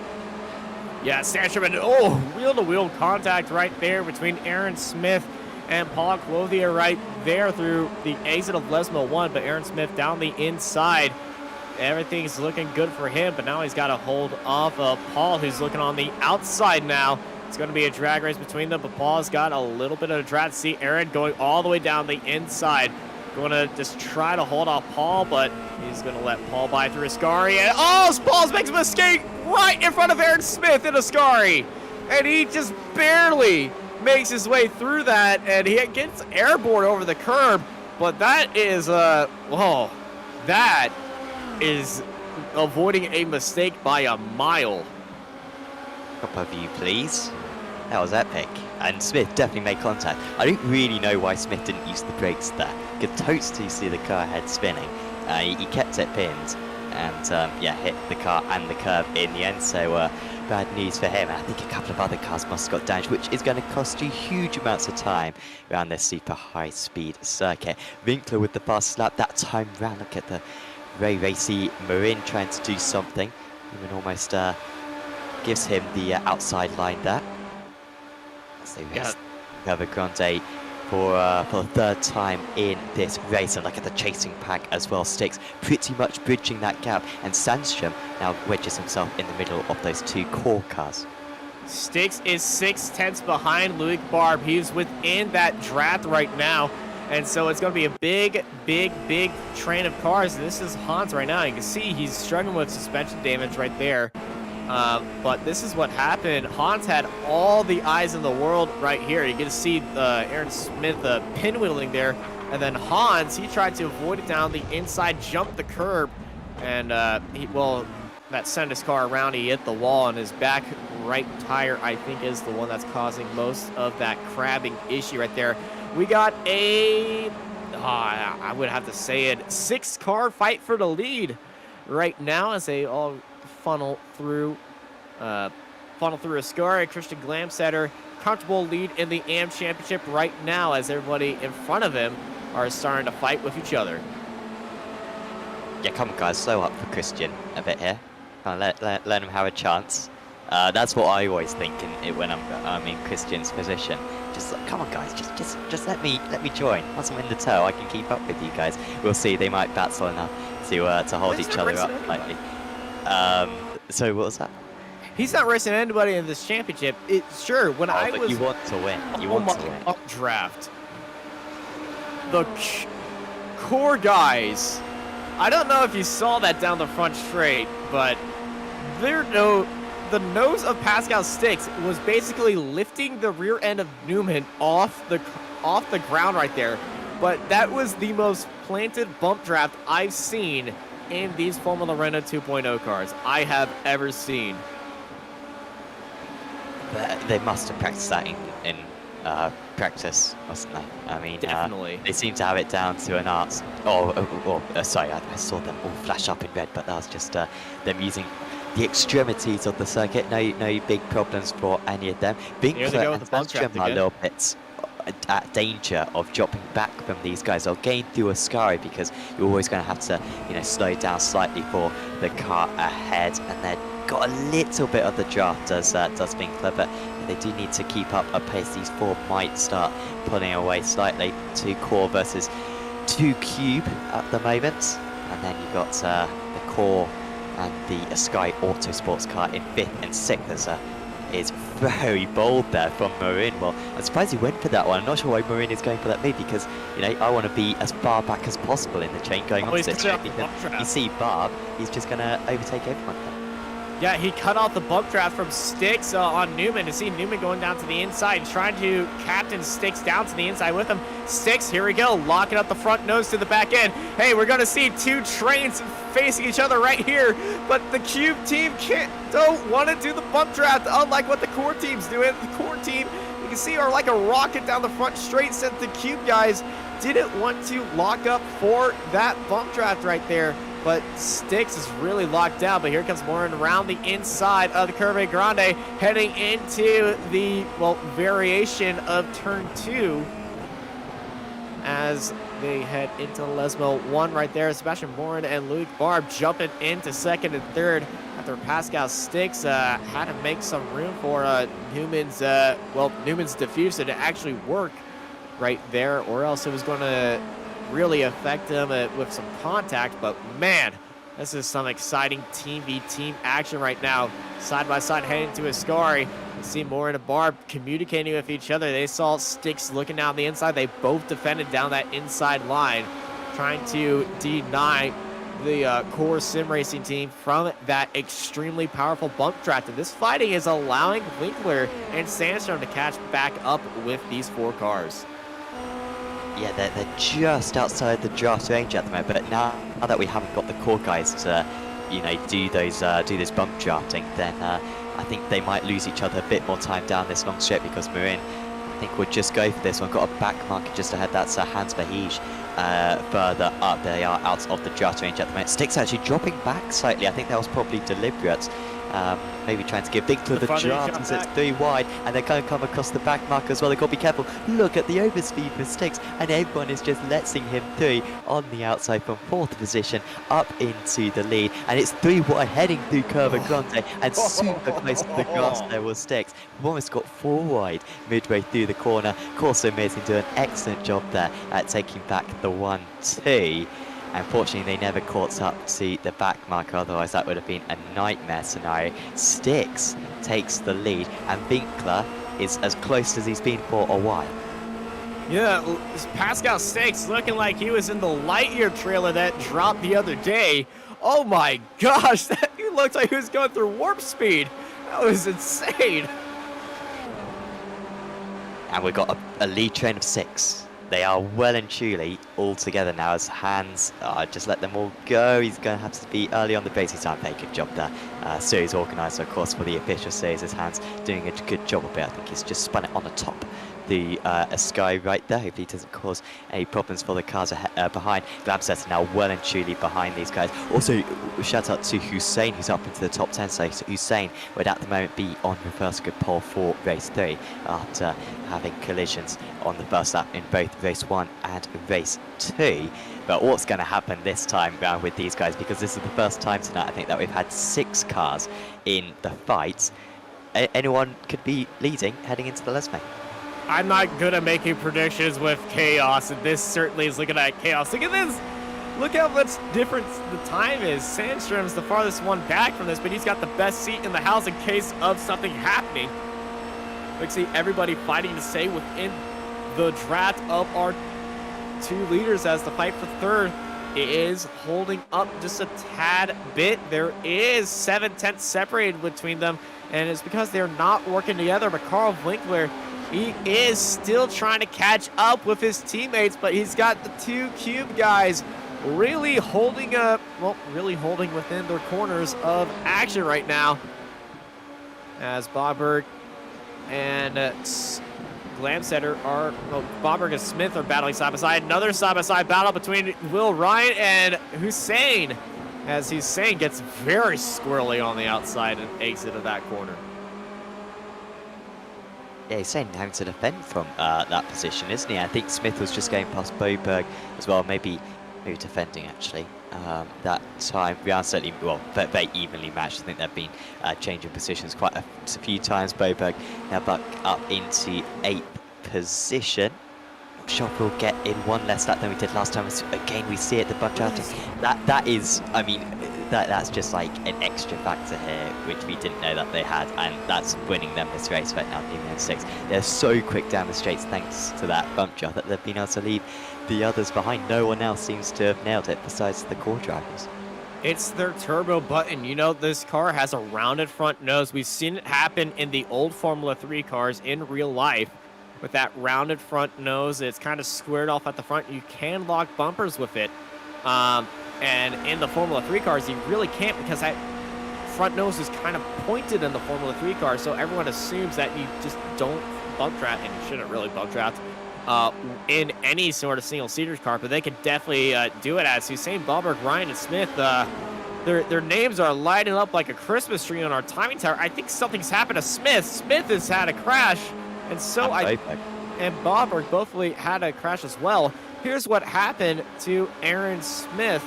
Yeah, Sandstrom, and wheel-to-wheel contact right there between Aaron Smith and Paul Clothier right there through the exit of Lesmo 1, but Aaron Smith down the inside. Everything's looking good for him, but now he's got to hold off of Paul, who's looking on the outside now. It's going to be a drag race between them, but Paul's got a little bit of a drag. See Aaron going all the way down the inside. Going to just try to hold off Paul, but he's going to let Paul by through Ascari. And Paul's makes a mistake right in front of Aaron Smith in Ascari. And he just barely makes his way through that, and he gets airborne over the curb. But that is, that is avoiding a mistake by a mile. Top of you, please. That was epic. And Smith definitely made contact. I don't really know why Smith didn't use the brakes there. Good totes to see the car head spinning. He kept it pinned and hit the car and the curb in the end. So bad news for him. I think a couple of other cars must have got damaged, which is going to cost you huge amounts of time around this super high-speed circuit. Winkler with the fastest lap that time round. Look at the very racy Morin trying to do something. Even almost gives him the outside line there. So Recover Grande for the 3rd time in this race. And look at the chasing pack as well. Styx pretty much bridging that gap. And Sandstrom now wedges himself in the middle of those 2 core cars. Styx is 6/10 behind Luik Barb. He's within that draft right now. And so it's going to be a big train of cars. This is Hans right now. You can see he's struggling with suspension damage right there. But this is what happened. Hans had all the eyes in the world right here. You get to see Aaron Smith pinwheeling there. And then Hans, he tried to avoid it down the inside, jumped the curb. And, that sent his car around. He hit the wall, and his back right tire, I think, is the one that's causing most of that crabbing issue right there. We got I would have to say it, 6-car fight for the lead right now as they all funnel through Ascari. Christian Glamsetter, comfortable lead in the AM Championship right now as everybody in front of him are starting to fight with each other. Yeah, come on guys, slow up for Christian a bit here. Let him have a chance. That's what I always think when I'm in Christian's position. Just like, come on guys, just let me join. Once I'm in the tow, I can keep up with you guys. We'll see. They might battle enough to hold each other up slightly. So what was that? He's not racing anybody in this championship. When I was, you want to win. You want to win. Updraft. The core guys. I don't know if you saw that down the front straight, but the nose of Pascal Styx was basically lifting the rear end of Newman off the ground right there. But that was the most planted bump draft I've seen in these Formula Renault 2.0 cars I have ever seen. They must have practiced that in practice, mustn't they? I mean, definitely. They seem to have it down to an art. Sorry, I saw them all flash up in red, but that was just them using the extremities of the circuit. No big problems for any of them. Winkler and Sandstrom are a little bit at danger of dropping back from these guys. They'll gain through Ascari because you're always going to have to, you know, slow down slightly for the car ahead, and they've got a little bit of the draft does Winkler, but they do need to keep up a pace. These 4 might start pulling away slightly. 2 Core versus 2 Cube at the moment, and then you've got the Core and the Sky Autosports car in 5th and 6th. Is very bold there from Marin. Well, I'm surprised he went for that one. I'm not sure why Marin is going for that move, because, you know, I want to be as far back as possible in the chain going on to this track. You see Barb, he's just going to overtake everyone. Yeah, he cut off the bump draft from Styx on Newman. To see Newman going down to the inside, trying to captain Styx down to the inside with him. Styx, here we go, locking up the front nose to the back end. Hey, we're going to see 2 trains facing each other right here, but the Cube team don't want to do the bump draft, unlike what the Core team's doing. The Core team, you can see, are like a rocket down the front straight, since the Cube guys didn't want to lock up for that bump draft right there. But Styx is really locked down. But here comes Morin around the inside of the Curve Grande, heading into the, well, variation of turn 2 as they head into Lesmo 1 right there. Sebastian Morin and Luke Barb jumping into 2nd and 3rd after Pascal Styx had to make some room for Newman's diffuser to actually work right there, or else it was going to really affect him with some contact. But man, this is some exciting team v team action right now. Side by side heading to Ascari. You see Morin and Barb communicating with each other. They saw Styx looking down the inside. They both defended down that inside line, trying to deny the Core Sim Racing team from that extremely powerful bump draft. And this fighting is allowing Winkler and Sandstrom to catch back up with these 4 cars. Yeah, they're just outside the draft range at the moment, but now that we haven't got the Core guys to, you know, do this bump drafting, then I think they might lose each other a bit more time down this long straight, because Marin, I think, would just go for this one. Got a back marker just ahead. That's Hans Bahij further up. They are out of the draft range at the moment. Styx actually dropping back slightly. I think that was probably deliberate. Maybe trying to give Winkler the draft as it's 3 wide, and they're going to come across the back marker as well. They've got to be careful. Look at the overspeed for Styx, and everyone is just letting him through on the outside from 4th position up into the lead, and it's 3 wide heading through Curva Grande, and super close to the grass there was Styx. We've almost got 4 wide midway through the corner. Corso Amazing do an excellent job there at taking back the 1-2. Unfortunately, they never caught up to the back marker, otherwise that would have been a nightmare scenario. Styx takes the lead, and Winkler is as close as he's been for a while. Yeah, Pascal Styx looking like he was in the Lightyear trailer that dropped the other day. Oh my gosh, he looked like he was going through warp speed. That was insane. And we've got a lead train of 6. They are well and truly all together now, as Hans just let them all go. He's going to have to be early on the base. He's done a very good job there. Series organizer, of course, for the official series, as Hans doing a good job of it. I think he's just spun it on the top. The Sky right there. Hopefully he doesn't cause any problems for the cars behind. Glabset are now well and truly behind these guys. Also, shout out to Hussein, who's up into the top 10. So Hussein would at the moment be on reverse grid pole for race 3 after having collisions on the first lap in both race 1 and race 2. But what's going to happen this time round with these guys, because this is the first time tonight, I think, that we've had 6 cars in the fight. Anyone could be leading heading into the Lesme. I'm not good at making predictions with chaos, and this certainly is looking at chaos. Look at this. Look how much difference the time is. Sandstrom's the farthest one back from this, but he's got the best seat in the house in case of something happening. Look, see everybody fighting to stay within the draft of our 2 leaders, as the fight for 3rd is holding up just a tad bit. There is 7/10 separated between them, and it's because they're not working together. But Carl Winkler, he is still trying to catch up with his teammates, but he's got the 2 Cube guys really holding up, well, really holding within their corners of action right now, as Bobberg and Glamsetter are, well, Bobberg and Smith are battling side by side. Another side by side battle between Will Ryan and Hussein, as Hussein gets very squirrely on the outside and exit of that corner. Yeah, he's saying having to defend from that position, isn't he? I think Smith was just going past Boberg as well, maybe defending actually. That time, we are certainly, well, very evenly matched. I think they've been changing positions quite a few times. Boberg now back up into 8th position. Not sure if we'll get in one less lap than we did last time. Again, we see it, the bunch outing. That is, I mean, that's just like an extra factor here, which we didn't know that they had, and that's winning them this race right now, Newman 6. They're so quick down the straights thanks to that bump job that they've been able to leave the others behind. No one else seems to have nailed it besides the core drivers. It's their turbo button. You know, this car has a rounded front nose. We've seen it happen in the old Formula 3 cars in real life. With that rounded front nose, it's kind of squared off at the front. You can lock bumpers with it. And in the Formula 3 cars, you really can't, because that front nose is kind of pointed in the Formula 3 cars, so everyone assumes that you just don't bump draft, and you shouldn't really bump draft in any sort of single-seater car, but they could definitely do it as Hussein, Ballberg, Ryan, and Smith. Their names are lighting up like a Christmas tree on our timing tower. I think something's happened to Smith. Smith has had a crash, and so and Ballberg both had a crash as well. Here's what happened to Aaron Smith.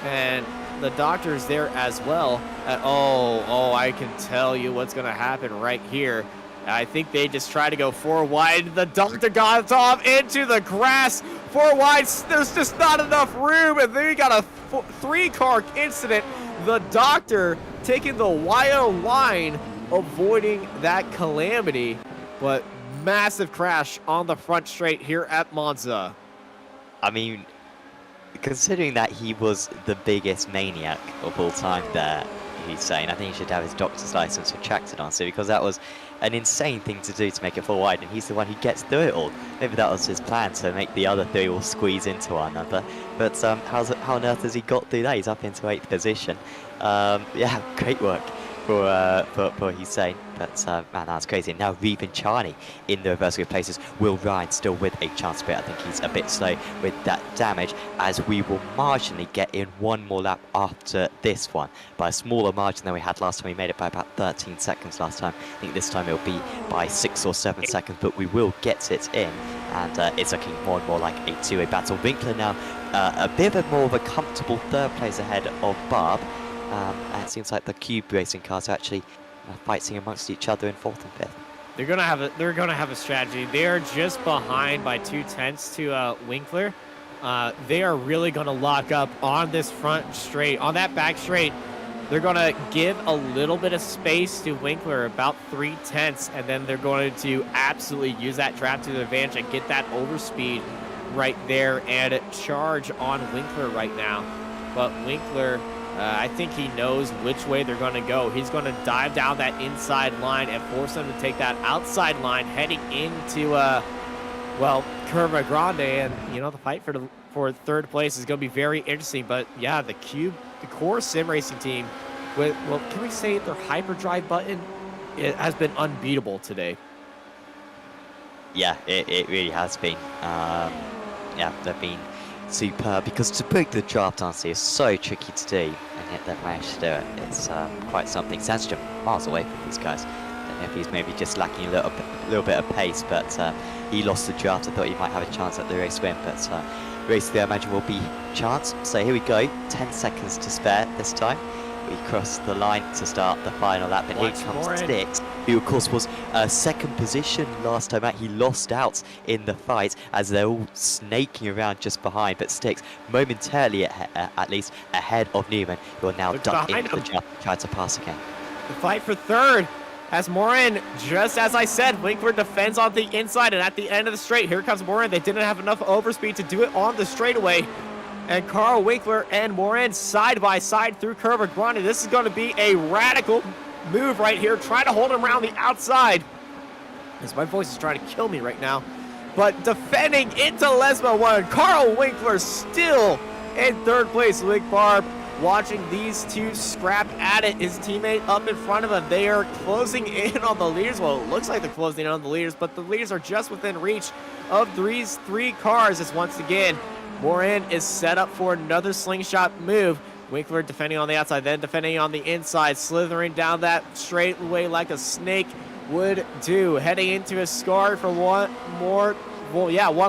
And the doctor's there as well. I can tell you what's going to happen right here. I think they just try to go 4 wide. The doctor got off into the grass. 4 wide. There's just not enough room. And then we got a 3-car incident. The doctor taking the wide line, avoiding that calamity. But massive crash on the front straight here at Monza. I mean, considering that he was the biggest maniac of all time there, he's saying, I think he should have his doctor's license retracted on, so because that was an insane thing to do to make it 4 wide, and he's the one who gets through it all. Maybe that was his plan, to make the other 3 all squeeze into one another. But how on earth has he got through that? He's up into 8th position. Yeah, great work for Hussein. But man, that's crazy. And now Reeve and Charlie in the reverse places. Will Ryan still with a chance, but I think he's a bit slow with that damage, as we will marginally get in one more lap after this one by a smaller margin than we had last time. We made it by about 13 seconds last time. I think this time it'll be by 6 or 7 seconds, but we will get it in, and it's looking more and more like a 2-way battle. Winkler now a bit more of a comfortable 3rd place ahead of Barb. And it seems like the Cube racing cars are actually fighting amongst each other in 4th and 5th. They're gonna have a strategy. They're just behind by 2/10 to Winkler. They are really gonna lock up on this front straight, on that back straight. They're gonna give a little bit of space to Winkler, about 3/10, and then they're going to absolutely use that trap to their advantage and get that overspeed right there and charge on Winkler right now. But Winkler, I think he knows which way they're going to go. He's going to dive down that inside line and force them to take that outside line heading into, Curva Grande. And, you know, the fight for 3rd place is going to be very interesting. But, yeah, the core sim racing team, can we say their hyperdrive button? It has been unbeatable today. Yeah, it really has been. Yeah, they've been superb, because to break the draft, honestly, is so tricky to do, and yet they've managed to do it. It's quite something. Sandstrom miles away from these guys. I don't know if he's maybe just lacking a little bit of pace, but he lost the draft. I thought he might have a chance at the race win, but race 3 I imagine will be chance. So here we go, 10 seconds to spare this time. We cross the line to start the final lap, and here comes Sticks, who of course was 2nd position last time out. He lost out in the fight as they're all snaking around just behind, but Sticks momentarily at least ahead of Newman, who are now ducked into the jump, trying to pass again. The fight for 3rd as Morin, just as I said, Winkler defends on the inside, and at the end of the straight, here comes Morin. They didn't have enough overspeed to do it on the straightaway. And Carl Winkler and Morin side by side through Curva Grande. This is going to be a radical move right here. Trying to hold him around the outside. As my voice is trying to kill me right now. But defending into Lesmo 1. Carl Winkler still in 3rd place. Luke Barb watching these two scrap at it. His teammate up in front of him. They are closing in on the leaders. Well, it looks like they're closing in on the leaders, but the leaders are just within reach of these 3 cars. As once again, Morin is set up for another slingshot move. Winkler defending on the outside, then defending on the inside, slithering down that straightaway like a snake. would do. Heading into a scar for one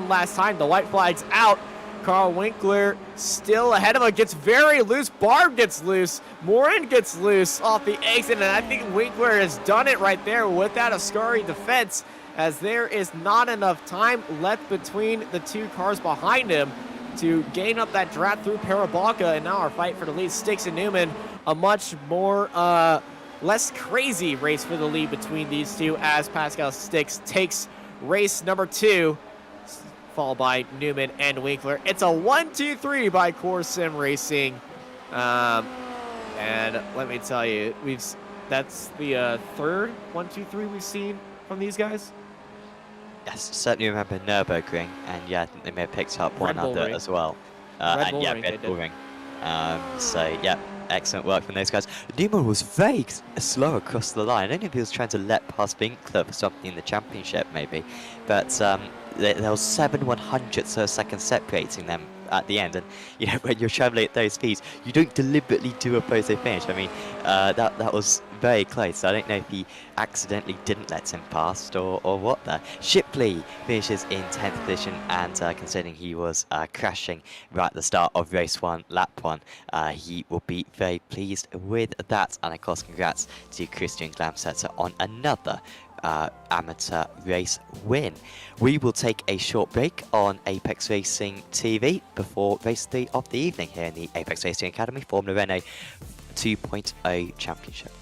last time. The white flag's out. Carl Winkler still ahead of him, gets very loose. Barb gets loose. Morin gets loose off the exit, and I think Winkler has done it right there without a Scurry defense, as there is not enough time left between the two cars behind him to gain up that draft through Parabolka. And now our fight for the lead, Sticks and Newman, a much more less crazy race for the lead between these two, as Pascal Sticks takes race number 2, followed by Newman and Winkler. It's a 1-2-3 by Core Sim Racing. And let me tell you, that's the third 1-2-3 we've seen from these guys. Yes, certainly remember Nürburgring, and yeah, I think they may have picked up one other as well. Red Bull Ring. So yeah, excellent work from those guys. Newman was very slow across the line. I don't know if he was trying to let past Winkler for something in the championship, maybe, but there was 7/100ths of a second separating them at the end, and you know, when you're traveling at those speeds, you don't deliberately do a photo finish. I mean, that was very close. I don't know if he accidentally didn't let him past or what there. Shipley finishes in 10th position, and considering he was crashing right at the start of race 1, lap 1, he will be very pleased with that. And of course, congrats to Christian Glamsetter on another amateur race win. We will take a short break on Apex Racing TV before race 3 of the evening here in the Apex Racing Academy Formula Renault 2.0 Championship.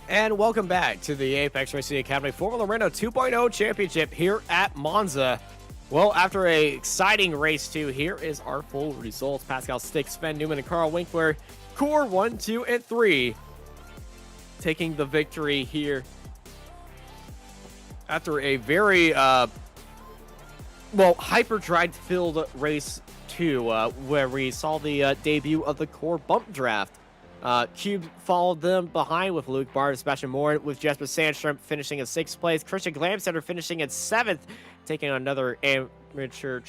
And welcome back to the Apex Racing Academy Formula Renault 2.0 Championship here at Monza. Well, after an exciting race 2, here is our full results. Pascal Sticks, Sven Newman, and Carl Winkler, Core 1, 2, and 3, taking the victory here after a very, hyperdrive-filled race 2, where we saw the debut of the Core Bump Draft. Cube followed them behind with Luke Barr and Sebastian Moore, with Jesper Sandstrom finishing in 6th place. Christian Glamsetter finishing in 7th, taking another amateur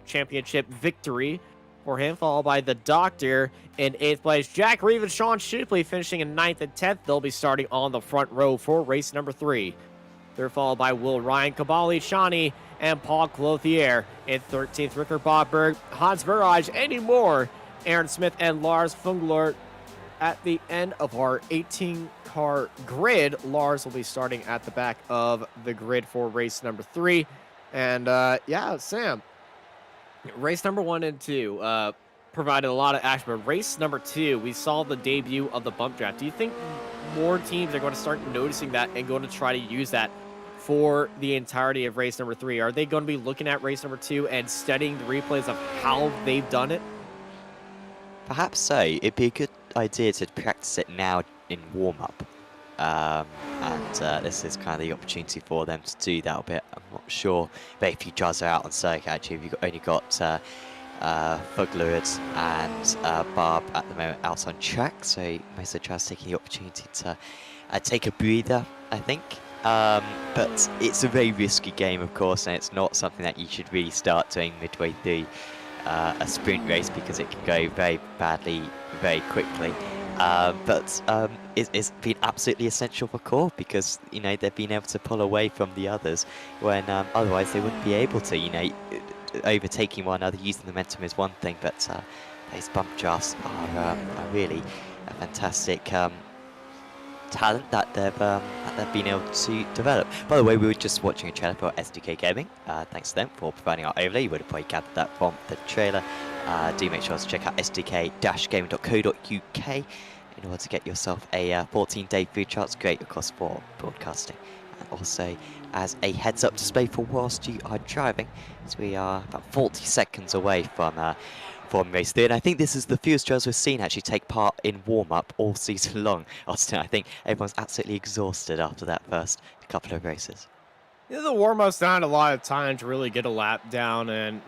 championship victory for him, followed by the Doctor in 8th place. Jack Reeve and Sean Shipley finishing in 9th and 10th. They'll be starting on the front row for race number 3. They're followed by Will Ryan, Kabali, Shawnee, and Paul Clothier in 13th. Ricker Bobberg, Hans Verage, Andy Moore, Aaron Smith, and Lars Fungler. At the end of our 18-car grid, Lars will be starting at the back of the grid for race number 3. And, yeah, Sam, Race number 1 and 2 provided a lot of action, but race number 2, we saw the debut of the bump draft. Do you think more teams are going to start noticing that and going to try to use that for the entirety of race number 3? Are they going to be looking at race number 2 and studying the replays of how they've done it? Perhaps so. It'd be a good idea to practice it now in warm-up. This is kind of the opportunity for them to do that a bit. I'm not sure, but if you just are out on circuit, actually, you've only got Fugluid and Barb at the moment out on track, so most of the drivers taking the opportunity to take a breather, I think. But it's a very risky game, of course, and it's not something that you should really start doing midway through a sprint race, because it can go very badly very quickly. It's been absolutely essential for Core, because they've been able to pull away from the others when otherwise they wouldn't be able to. Overtaking one another using the momentum is one thing, but those bump drafts are really a fantastic talent that they've been able to develop. By the way, we were just watching a trailer for SDK Gaming. Thanks to them for providing our overlay. You would have probably gathered that from the trailer. Do make sure to check out sdk-gaming.co.uk in order to get yourself a 14-day free trial. It's great, of course, for broadcasting, and also as a heads-up display for whilst you are driving, as we are about 40 seconds away from race 3, and I think this is the fewest drivers we've seen actually take part in warm-up all season long. Austin, I think everyone's absolutely exhausted after that first couple of races. The warm-up's not a lot of time to really get a lap down, and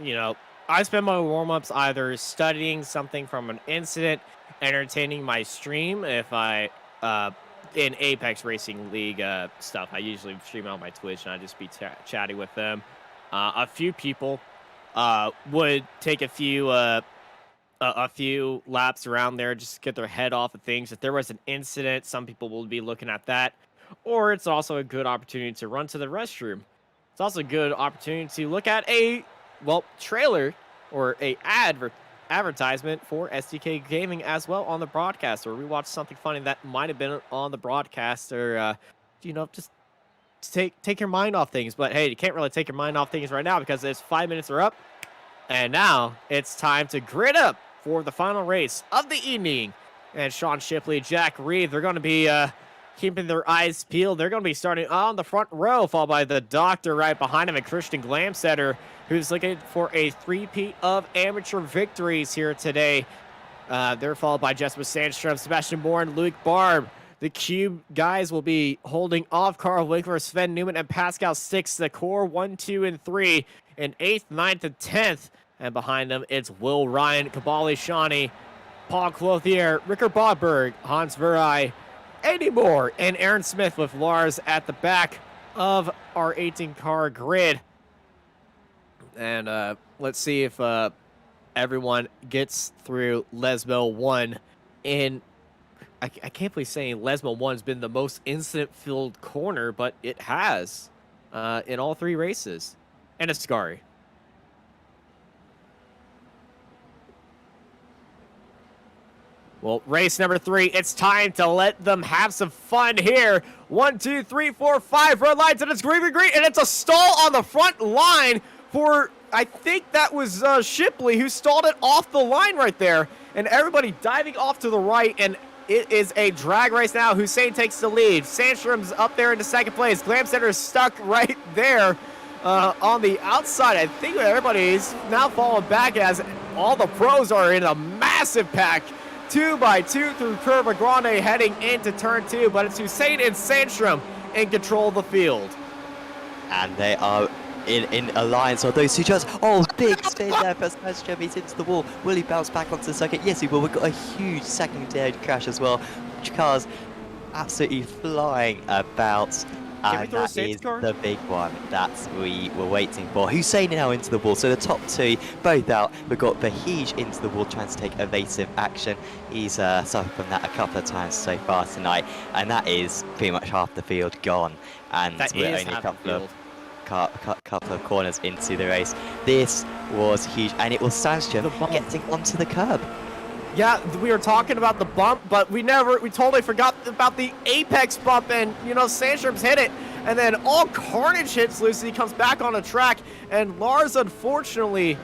I spend my warm-ups either studying something from an incident, entertaining my stream. If I in Apex Racing League stuff, I usually stream on my Twitch, and I just be chatting with them. A few people would take a few laps around there just to get their head off of things. If there was an incident, some people will be looking at that. Or it's also a good opportunity to run to the restroom. It's also a good opportunity to look at a trailer or a advertisement for SDK Gaming as well on the broadcast, or rewatch something funny that might have been on the broadcast, or just take your mind off things. But hey, you can't really take your mind off things right now, because it's 5 minutes are up, and now it's time to grid up for the final race of the evening. And Sean Shipley, Jack Reed, they're going to be keeping their eyes peeled. They're going to be starting on the front row, followed by the Doctor right behind him, and Christian Glamsetter, who's looking for a three-peat of amateur victories here today. They're followed by Jesper Sandstrom, Sebastian Moore, and Luke Barb. The Cube guys will be holding off Carl Winkler, Sven Newman, and Pascal Six. The Core 1, 2, and 3 in 8th, 9th, and 10th. And behind them, it's Will Ryan, Kabali Shawnee, Paul Clothier, Rickard Bodberg, Hans Verai, Eddie Moore, and Aaron Smith, with Lars at the back of our 18-car grid. And let's see if everyone gets through Lesmo 1 in... I can't believe saying Lesmo 1 has been the most incident-filled corner, but it has in all 3 races. And Ascari. Well, race number 3, it's time to let them have some fun here. 1, 2, 3, 4, 5 red lights, and it's green, and it's a stall on the front line for, I think that was Shipley, who stalled it off the line right there. And everybody diving off to the right, and it is a drag race now. Hussein takes the lead. Sandstrom's up there into second place. Glamsetter is stuck right there on the outside. I think everybody's now falling back as all the pros are in a massive pack. 2 by 2 through Curva Grande heading into turn 2, but it's Hussein and Sandstrom in control of the field. And they are in alliance of those two drivers. Oh, big spin there for Sandstrom. He's into the wall. Will he bounce back onto the circuit? Yes, he will. We've got a huge secondary crash as well. Cars absolutely flying about. And that is the big one that we were waiting for. Hussein now into the wall, so the top 2 both out. We've got Bahij into the wall trying to take evasive action. He's suffered from that a couple of times so far tonight, and that is pretty much half the field gone. And that we're only a couple of corners into the race. This was huge, and it was Sandstrom getting onto the curb. Yeah, we were talking about the bump, but we totally forgot about the apex bump, and, Sandstrom's hit it, and then all carnage hits loose, and he comes back on the track, and Lars, unfortunately,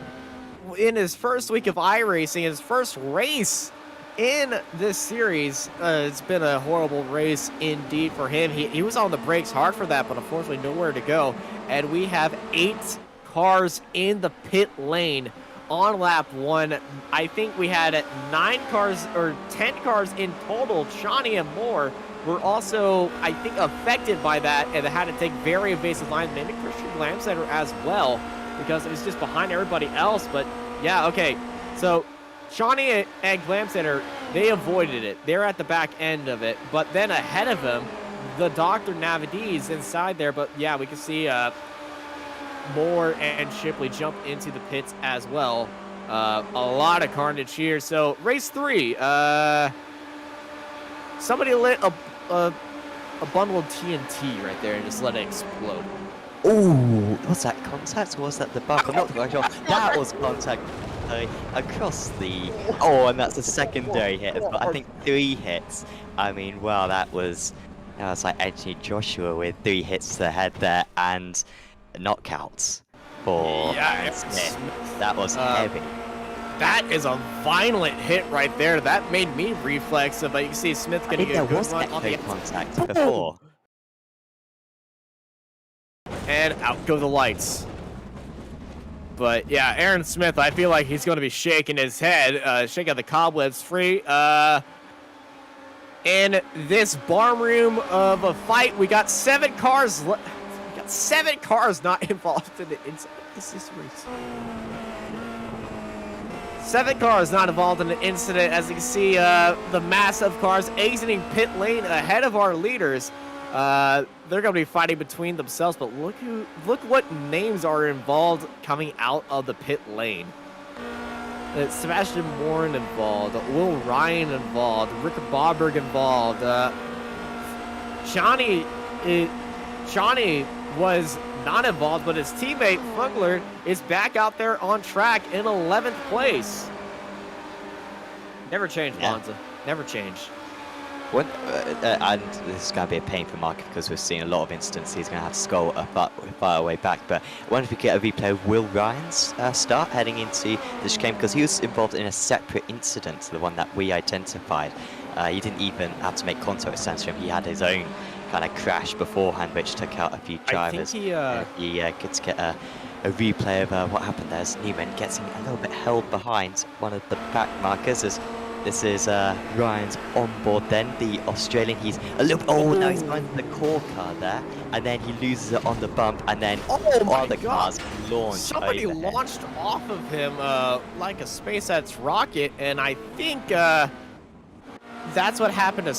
in his first week of iRacing, his first race in this series. It's been a horrible race indeed for him. He was on the brakes hard for that, but unfortunately nowhere to go. And we have 8 cars in the pit lane on lap 1. I think we had 9 cars or 10 cars in total. Shawnee and more were also, I think, affected by that and had to take very evasive lines. Maybe Christian Glamsetter as well, because it was just behind everybody else. But yeah, okay. So Shawnee and Glamsetter, they avoided it. They're at the back end of it. But then ahead of him, the Dr. Navides inside there. But yeah, we can see Moore and Shipley jump into the pits as well. A lot of carnage here. So race 3. Somebody lit a bundle of TNT right there and just let it explode. Ooh, was that contact or was that the bump? I'm not quite sure. That was contact across the... Oh, and that's a secondary hit. But I think 3 hits. I mean, well, that was like Anthony Joshua with 3 hits to the head there and knockouts for Smith. That was heavy. That is a violent hit right there. That made me reflex, but you can see Smith getting a good run on the contact before. And out go the lights. But yeah, Aaron Smith, I feel like he's going to be shaking his head, shaking the cobwebs free. In this barn room of a fight, we got 7 cars. We got 7 cars not involved in the inside. This is race. 7 cars not involved in the incident. As you can see, the mass of cars exiting pit lane ahead of our leaders. They're going to be fighting between themselves, but look what names are involved coming out of the pit lane. Sebastian Warren involved, Will Ryan involved, Rick Bobberg involved. Shawnee was not involved, but his teammate Fugler is back out there on track in 11th place. Never changed, Monza. Never changed. And this is going to be a pain for Mark because we're seeing a lot of instances he's going to have to scroll far away back. But I wonder if we get a replay of Will Ryan's start heading into the chicane, because he was involved in a separate incident to the one that we identified. He didn't even have to make contact with Sandstrom. He had his own kind of crash beforehand, which took out a few drivers. I think he gets to get a replay of what happened there as Newman gets him a little bit held behind one of the back markers. As this is Ryan's on board then, the Australian. He's a little bit, now he's behind the core car there, and then he loses it on the bump, and then all the cars launch. Somebody launched off of him like a SpaceX rocket, and I think that's what happened to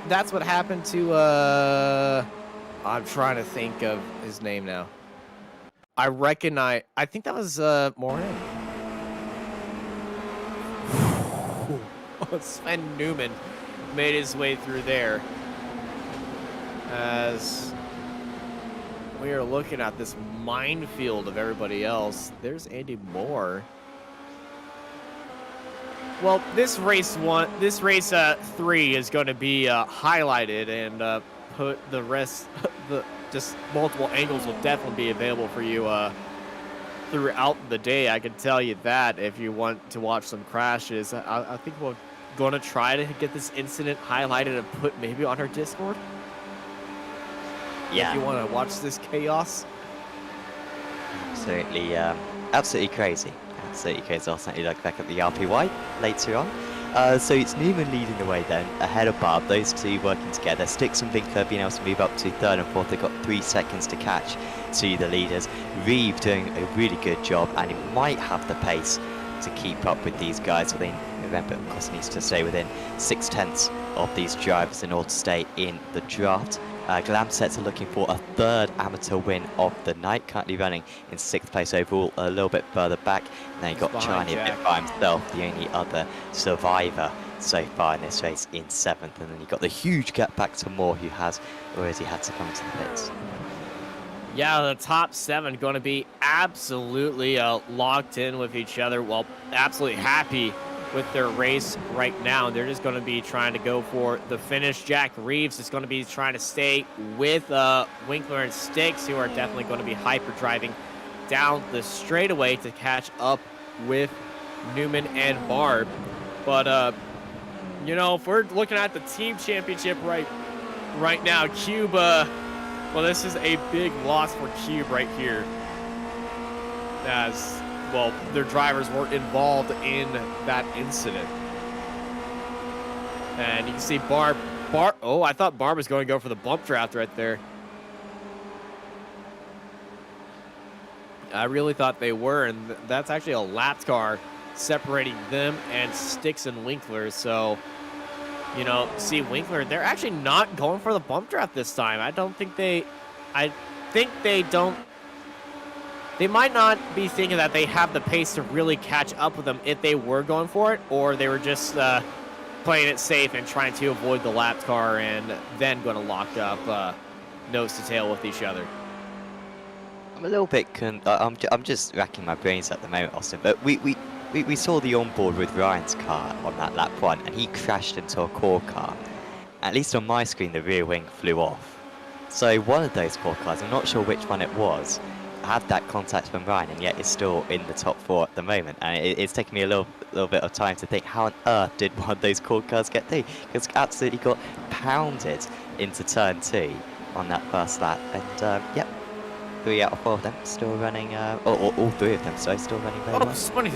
That's what happened to I'm trying to think of his name now. I think that was Morin. Sven Newman made his way through there. As we are looking at this minefield of everybody else, there's Andy Moore. Well, this race 3 is going to be highlighted and put the rest, just multiple angles will definitely be available for you throughout the day. I can tell you that if you want to watch some crashes. I think we're going to try to get this incident highlighted and put maybe on our Discord. Yeah. If you want to watch this chaos. Absolutely, absolutely crazy. Absolutely crazy. I'll certainly look back at the RPY later on. So it's Newman leading the way then, ahead of Barb. Those two working together. Sticks and Winkler being able to move up to 3rd and 4th. They've got 3 seconds to catch to the leaders. Reeve doing a really good job, and he might have the pace to keep up with these guys. Remember, of course, he needs to stay within 6/10 of these drivers in order to stay in the draft. Glamsets are looking for a 3rd amateur win of the night, currently running in 6th place overall, a little bit further back. And then you've got Charlie a bit by himself, the only other survivor so far in this race, in 7th. And then you've got the huge gap back to Moore, who has already had to come to the pits. Yeah, the top 7 going to be absolutely locked in with each other. Well, absolutely happy with their race right now. They're just going to be trying to go for the finish. Jack Reeves is going to be trying to stay with Winkler and Sticks, who are definitely going to be hyper driving down the straightaway to catch up with Newman and Barb. But, you know, if we're looking at the team championship right now, Cube, well, this is a big loss for Cube right here. As, well, their drivers were involved in that incident. And you can see oh, I thought Barb was going to go for the bump draft right there. I really thought they were, and that's actually a lapped car separating them and Sticks and Winkler. So, you know, see Winkler, they're actually not going for the bump draft this time. I think they don't. They might not be thinking that they have the pace to really catch up with them if they were going for it, or they were just playing it safe and trying to avoid the lapped car and then going to lock up nose to tail with each other. I'm a little bit I'm just racking my brains at the moment, Austin, but we saw the onboard with Ryan's car on that lap 1, and he crashed into a core car. At least on my screen, the rear wing flew off. So one of those core cars, I'm not sure which one it was, had that contact from Ryan, and yet it's still in the top 4 at the moment. And it's taken me a little bit of time to think, how on earth did one of those core cars get through? Because absolutely got pounded into turn 2 on that first lap. And yep, 3 out of 4 of them still running, all 3 of them, so still running very well. Somebody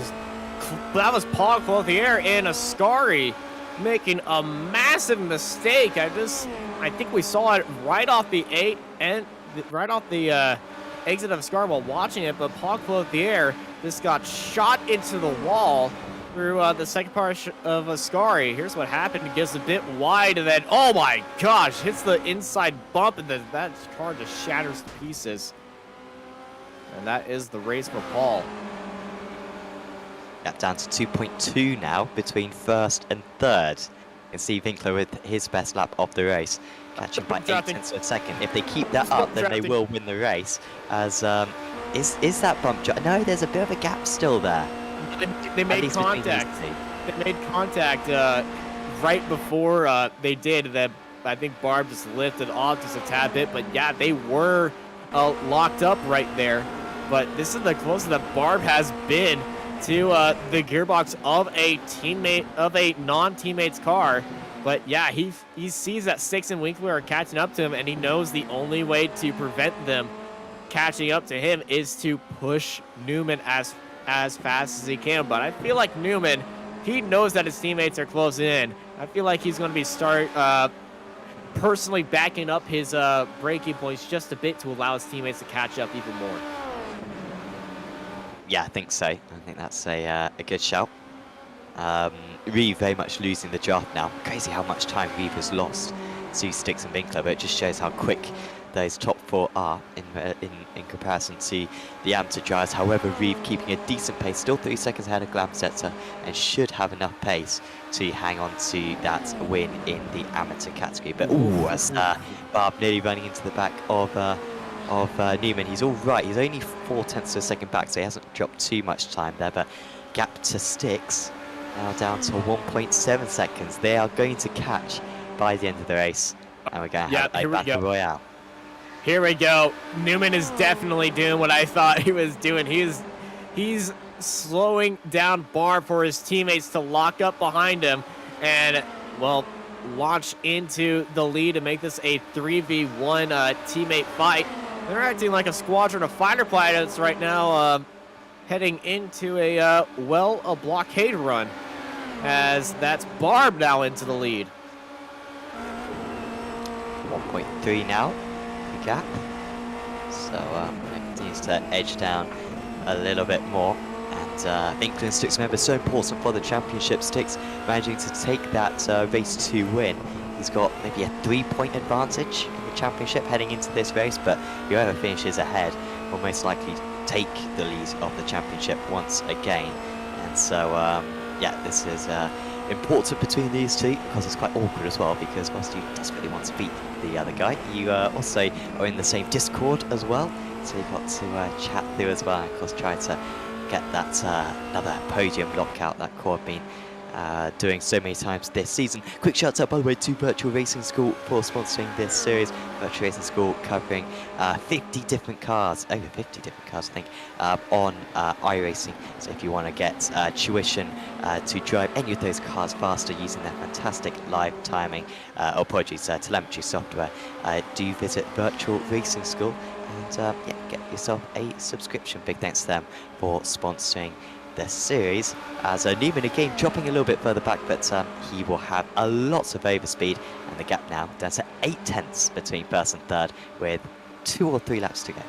that was Paul Clothier and Ascari making a massive mistake. I think we saw it right off the exit of Ascari while watching it, but Paul Clothier just got shot into the wall through the second part of Ascari. Here's what happened. It gets a bit wide, and then, oh my gosh, hits the inside bump, and then that car just shatters to pieces. And that is the race for Paul. Yeah, down to 2.2 now between first and third. You can see Winkler with his best lap of the race, catching by 8 tenths of a second. If they keep that up, then they will win the race. As is that bump drop? No, there's a bit of a gap still there. They made contact. They made contact right before they did. That I think Barb just lifted off just a tad bit, but yeah, they were locked up right there. But this is the closest that Barb has been to the gearbox of a non-teammate's car. But yeah, he sees that Sticks and Winkler are catching up to him, and he knows the only way to prevent them catching up to him is to push Newman as fast as he can. But I feel like Newman, he knows that his teammates are closing in. I feel like he's going to be personally backing up his braking points just a bit to allow his teammates to catch up even more. Yeah, I think so. I think that's a good shout. Reeve very much losing the draft now. Crazy how much time Reeve has lost to Sticks and Winkler, but it just shows how quick those top 4 are in comparison to the amateur drivers. However, Reeve keeping a decent pace, still 3 seconds ahead of Glamsetter, and should have enough pace to hang on to that win in the amateur category. But ooh, as Barb nearly running into the back of Newman. He's all right. He's only 4 tenths of a second back, so he hasn't dropped too much time there. But gap to Sticks now down to 1.7 seconds. They are going to catch by the end of the race, and we're going to have a battle royale. Here we go. Newman is definitely doing what I thought he was doing. He's slowing down Barb for his teammates to lock up behind him and, well, launch into the lead and make this a 3v1 teammate fight. They're acting like a squadron of fighter pilots right now, heading into a blockade run, as that's Barb now into the lead. 1.3 now, the gap. So it continues to edge down a little bit more. And Winkler and Sticks, remember, so important for the championship. Sticks managing to take that race to win. He's got maybe a 3-point advantage in the championship heading into this race, but whoever finishes ahead will most likely take the lead of the championship once again. And so, yeah, this is important between these two, because it's quite awkward as well, because whilst you desperately want to beat the other guy, you also are in the same Discord as well, so you've got to chat through as well, and of course try to get that another podium lockout that Core have been doing so many times this season. Quick shout out, by the way, to Virtual Racing School for sponsoring this series. Virtual Racing School covering 50 different cars, over 50 different cars, I think, on iRacing. So if you want to get tuition to drive any of those cars faster using their fantastic live timing, telemetry software, do visit Virtual Racing School and yeah, get yourself a subscription. Big thanks to them for sponsoring the series, as Newman again dropping a little bit further back, but he will have a lot of overspeed, and the gap now down to 8 tenths between first and third with 2 or 3 laps to go.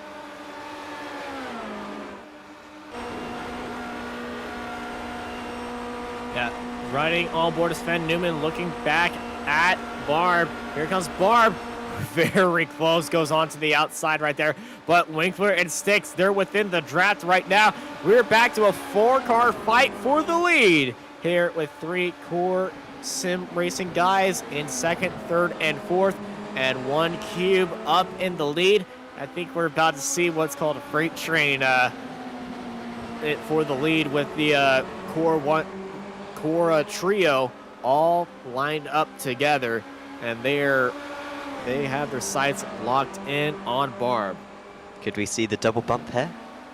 Yeah, riding on board is Sven Newman, looking back at Barb. Here comes Barb. Very close, goes on to the outside right there. But Winkler and Sticks, they're within the draft right now. We're back to a 4-car fight for the lead here with 3 core sim racing guys in second, third, and fourth, and 1 cube up in the lead. I think we're about to see what's called a freight train for the lead with the core trio all lined up together, and they have their sights locked in on Barb. Could we see the double bump here?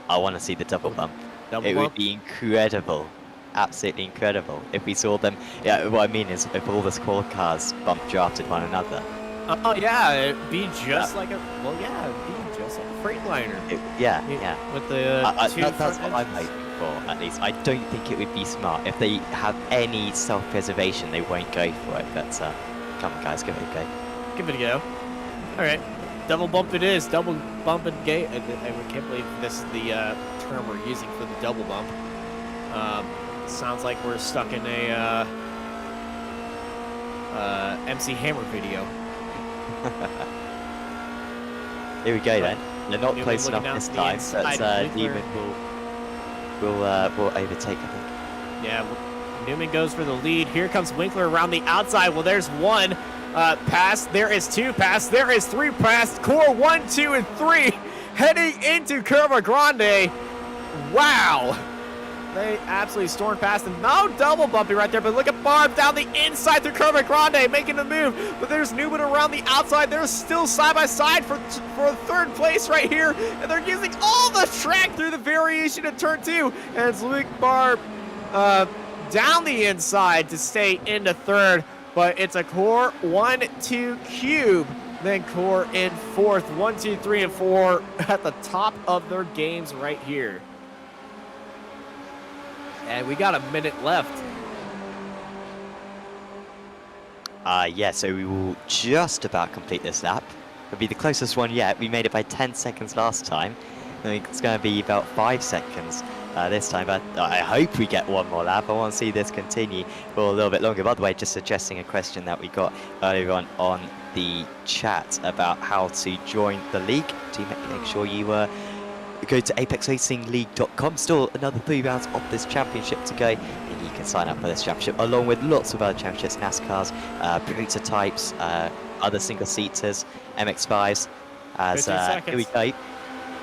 I want to see the double bump. It would be incredible, absolutely incredible if we saw them. Yeah, what I mean is if all the squad cars bump drafted one another. Oh yeah, it'd be just like it'd be just like a Freightliner. Yeah. With the that's what I'm hoping for, at least. I don't think it would be smart. If they have any self-preservation, they won't go for it. But come on, guys, give it a go. Give it a go. All right, double bump it is. Double bump and gate. I can't believe this is the term we're using for the double bump. Sounds like we're stuck in a MC Hammer video. Here we go then. They're not Newman close enough this time, but Newman will overtake, I think. Yeah, Newman goes for the lead. Here comes Winkler around the outside. Well, there's 1 pass. There is 2 pass. There is 3 pass. Core 1, 2, and 3 heading into Curva Grande. Wow. They absolutely stormed past them. No double bumping right there, but look at Barb down the inside through Curva Grande making the move. But there's Newman around the outside. They're still side by side for third place right here. And they're using all the track through the variation in turn 2. And it's Luke Barb down the inside to stay into third. But it's a core 1, 2 cube. Then core in fourth. 1, 2, 3, and 4 at the top of their games right here. And we got a minute left. Yeah, so we will just about complete this lap. It'll be the closest one yet. We made it by 10 seconds last time. I think it's going to be about 5 seconds this time, but I hope we get one more lap. I want to see this continue for a little bit longer. By the way, just addressing a question that we got earlier on the chat about how to join the league. Do make sure you go to apexracingleague.com. Still another 3 rounds of this championship to go, and you can sign up for this championship along with lots of other championships, NASCARs, prototypes, other single-seaters, MX-5s. As here we go,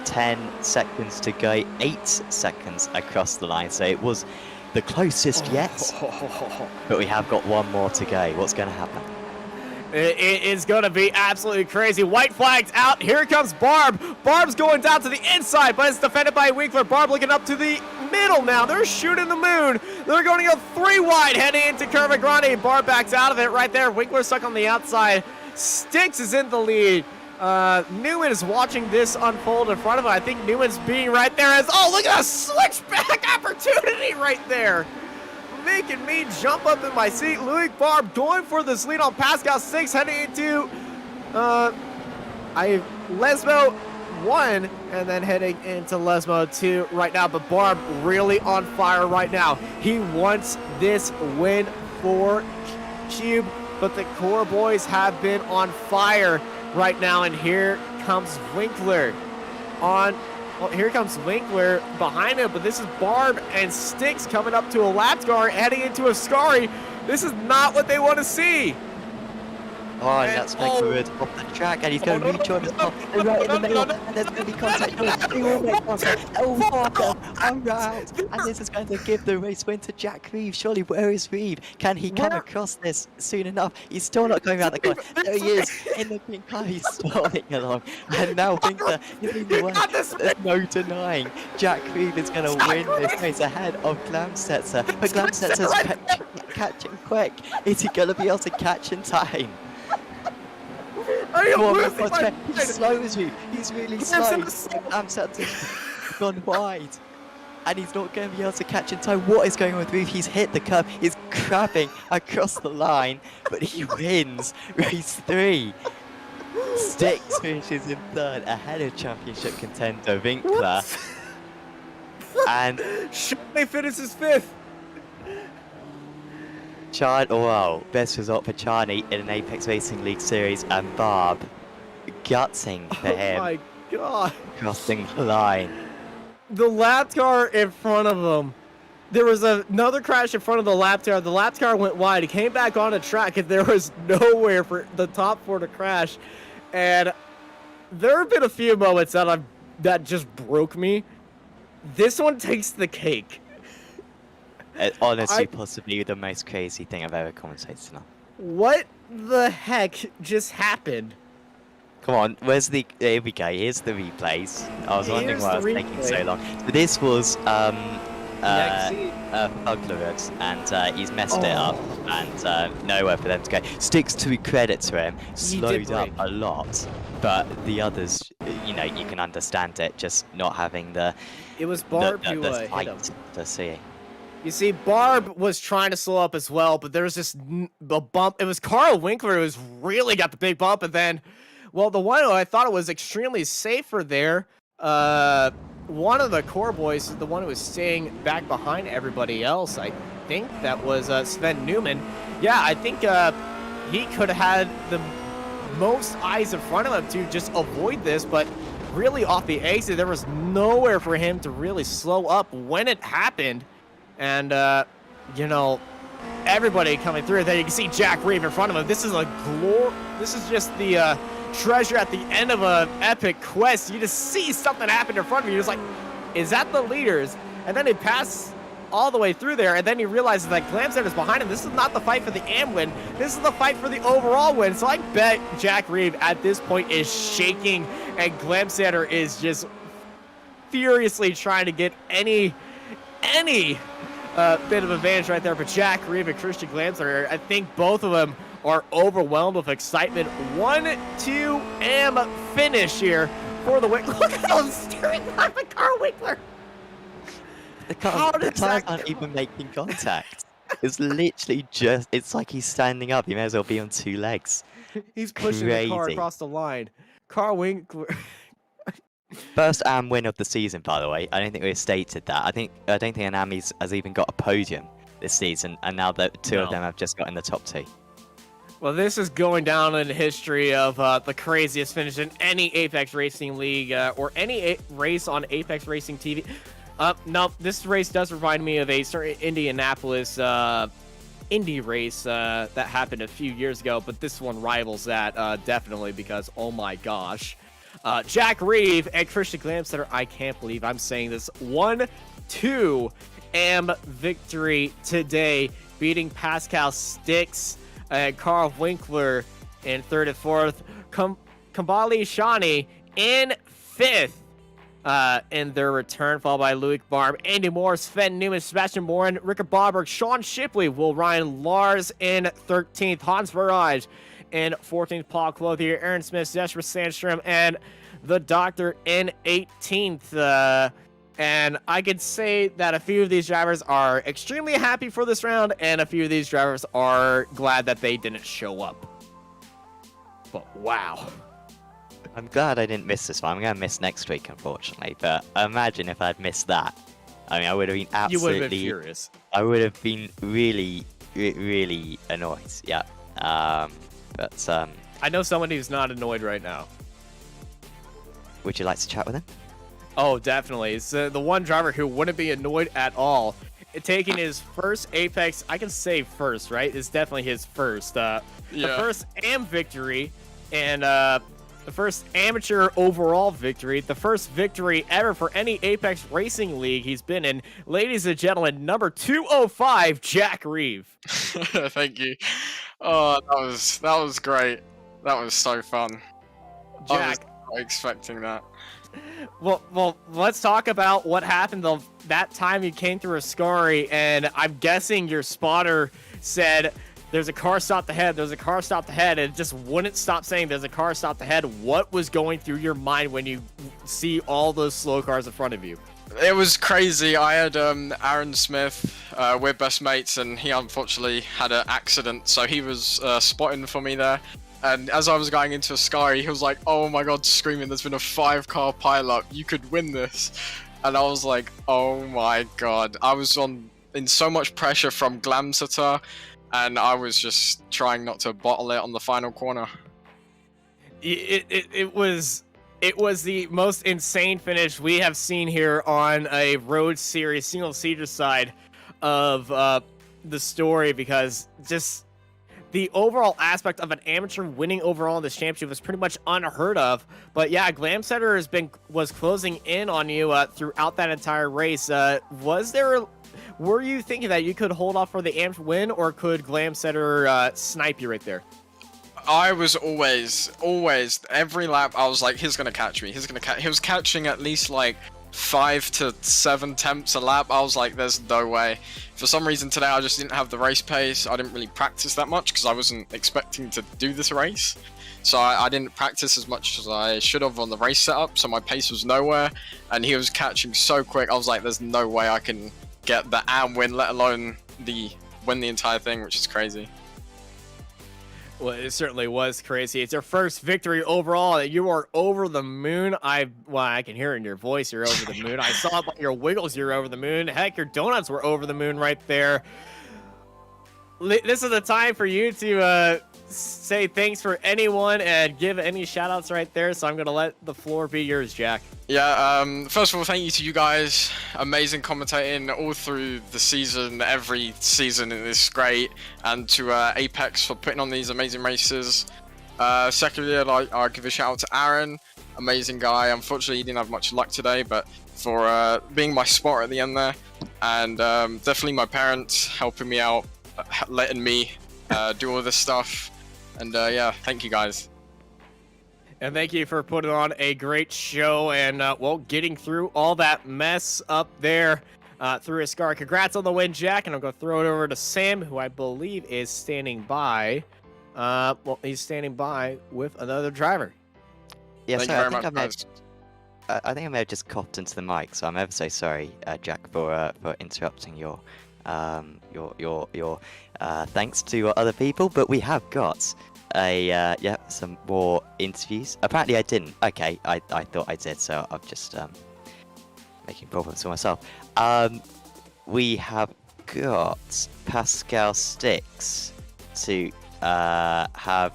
10 seconds to go, 8 seconds across the line. So it was the closest yet, but we have got one more to go. What's going to happen? It is going to be absolutely crazy. White flags out. Here comes Barb. Barb's going down to the inside, but it's defended by Winkler. Barb looking up to the middle now. They're shooting the moon. They're going to go 3 wide heading into Curva Grande. Barb backs out of it right there. Winkler stuck on the outside. Sticks is in the lead. Newman is watching this unfold in front of him. I think Newman's being right there as, oh, look at a switchback opportunity right there. Making me jump up in my seat. Louis Barb going for this lead on Pascal 6, heading into Lesmo 1, and then heading into Lesmo 2 right now. But Barb really on fire right now. He wants this win for Cube, but the core boys have been on fire right now. And here comes Winkler here comes Winkler behind him, but this is Barb and Sticks coming up to a lap car, heading into a Scary. This is not what they want to see. Oh, and that's Winkler off the track, and he's going to rejoin as well. They're right in the middle, and there's going to be contact. They will make contact. Oh, around, and this is going to give the race win to Jack Reeve. Surely, where is Reeve? Can he come across this soon enough? He's still not going around the corner. There he is in the pink car. He's stalling along, and now Winkler is in the way. There's no denying Jack Reeve is going to win this race ahead of Glamsetzer. But Glamsetzer's catching quick. Is he going to be able to catch in time? He slows you. He's really slow. Glamsetzer's gone wide. And he's not going to be able to catch in time. What is going on with Reeve? He's hit the curb. He's crabbing across the line. But he wins race 3. Styx finishes in 3rd ahead of championship contender Winkler. And Charlie finishes 5th. Wow, best result for Charlie in an Apex Racing League series, and Barb gutsing for him. Oh my god. Crossing the line. The lap car in front of him. There was another crash in front of the lap car. The lap car went wide. He came back on the track and there was nowhere for the top 4 to crash. And there have been a few moments that just broke me. This one takes the cake. Honestly, possibly the most crazy thing I've ever commentated on. What the heck just happened? Come on, where's the... Here we go, here's the replays. I was wondering why it was taking so long. So this was Uglerud, and he's messed it up, and nowhere for them to go. Styx, to credit to him, slowed up a lot, but the others, you know, you can understand it, just not having the... It was Barb who hit him. To see. You see, Barb was trying to slow up as well, but there was just a bump. It was Carl Winkler who was really got the big bump, and then, well, the one who I thought it was extremely safer there, one of the core boys is the one who was staying back behind everybody else. I think that was Sven Newman. Yeah, I think he could have had the most eyes in front of him to just avoid this, but really off the exit, there was nowhere for him to really slow up when it happened. And, you know, everybody coming through. There you can see Jack Reeve in front of him. This is this is just the treasure at the end of an epic quest. You just see something happen in front of you. You're just like, is that the leaders? And then he passes all the way through there, and then he realizes that Glamset is behind him. This is not the fight for the AM win. This is the fight for the overall win. So I bet Jack Reeve at this point is shaking, and Glamsetter is just furiously trying to get any bit of advantage right there. But Jack Reeve and Christian Glamsetter, I think both of them are overwhelmed with excitement. 1-2 AM finish here for the Winkler. Look at him steering by the Carl Winkler. The cars aren't even making contact. It's literally just, it's like he's standing up. He may as well be on 2 legs. He's pushing the car across the line. Carl Winkler. First AM win of the season, by the way. I don't think we've stated that. I don't think an AM has even got a podium this season, and now that 2 of them have just got in the top 2. Well, this is going down in history of the craziest finish in any Apex Racing League or any race on Apex Racing TV. No, this race does remind me of a certain Indianapolis Indy race that happened a few years ago, but this one rivals that definitely because, oh my gosh. Jack Reeve and Christian Glamsetter, I can't believe I'm saying this, 1-2 AM victory today, beating Pascal Styx and Carl Winkler in 3rd and 4th. Kambali Shani in 5th in their return, followed by Loic Barb, Andy Moore, Sven Newman, Sebastian Morin, Rickard Bobberg, Sean Shipley, Will Ryan, Lars in 13th, Hans Barrage in 14th, Paul Clothier, Aaron Smith, Zeshra Sandstrom, and the Doctor in 18th. And I could say that a few of these drivers are extremely happy for this round, and a few of these drivers are glad that they didn't show up. But wow. I'm glad I didn't miss this one. I'm going to miss next week, unfortunately. But imagine if I'd missed that. I mean, I would have been absolutely... You would have been furious. I would have been really, really annoyed. Yeah. But I know someone who's not annoyed right now. Would you like to chat with him? Oh, definitely. It's the one driver who wouldn't be annoyed at all. Taking his first Apex, I can say first, right? It's definitely his first. The first AM victory. And the first amateur overall victory, the first victory ever for any Apex Racing League he's been in. Ladies and gentlemen, number 205, Jack Reeve. Thank you. Oh, that was great. That was so fun. Jack, I was not expecting that. well, let's talk about what happened that time you came through Ascari, and I'm guessing your spotter said, "There's a car stopped ahead, there's a car stopped ahead," and it just wouldn't stop saying there's a car stopped ahead. What was going through your mind when you see all those slow cars in front of you? It was crazy. I had Aaron Smith, we're best mates, and he unfortunately had an accident, so he was spotting for me there. And as I was going into Ascari, he was like, "Oh my god," screaming, "there's been a 5-car pileup, you could win this." And I was like, oh my god. I was in so much pressure from Glamseter, and I was just trying not to bottle it on the final corner. It was the most insane finish we have seen here on a road series single-seater side of the story, because just the overall aspect of an amateur winning overall in this championship was pretty much unheard of. But yeah, Glamsetter was closing in on you throughout that entire race. Were you thinking that you could hold off for the amateur win, or could Glamsetter snipe you right there? I was always, every lap, I was like, he's gonna catch me. He was catching at least like 5 to 7 attempts a lap. I was like, there's no way. For some reason today, I just didn't have the race pace. I didn't really practice that much because I wasn't expecting to do this race. So I didn't practice as much as I should have on the race setup, so my pace was nowhere. And he was catching so quick, I was like, there's no way I can get the AM win, let alone win the entire thing, which is crazy. Well, it certainly was crazy. It's your first victory overall. You are over the moon. I can hear it in your voice. You're over the moon. I saw it by your wiggles. You're over the moon. Heck, your donuts were over the moon right there. This is the time for you to say thanks for anyone and give any shout outs right there. So I'm going to let the floor be yours, Jack. Yeah, first of all, thank you to you guys. Amazing commentating all through the season. Every season is great. And to Apex for putting on these amazing races. Secondly, I'll give a shout out to Aaron. Amazing guy. Unfortunately, he didn't have much luck today, but for being my spotter at the end there. And definitely my parents helping me out, letting me do all this stuff. And yeah, thank you guys. And thank you for putting on a great show and, getting through all that mess up there through Ascari. Congrats on the win, Jack. And I'm going to throw it over to Sam, who I believe is standing by. He's standing by with another driver. Yeah, Thank so you very much, guys. I think I may have just coughed into the mic, so I'm ever so sorry, Jack, for interrupting your thanks to other people. But we have got some more interviews. Apparently I didn't. Okay, I thought I did, so I'm just making problems for myself. We have got Pascal Sticks to have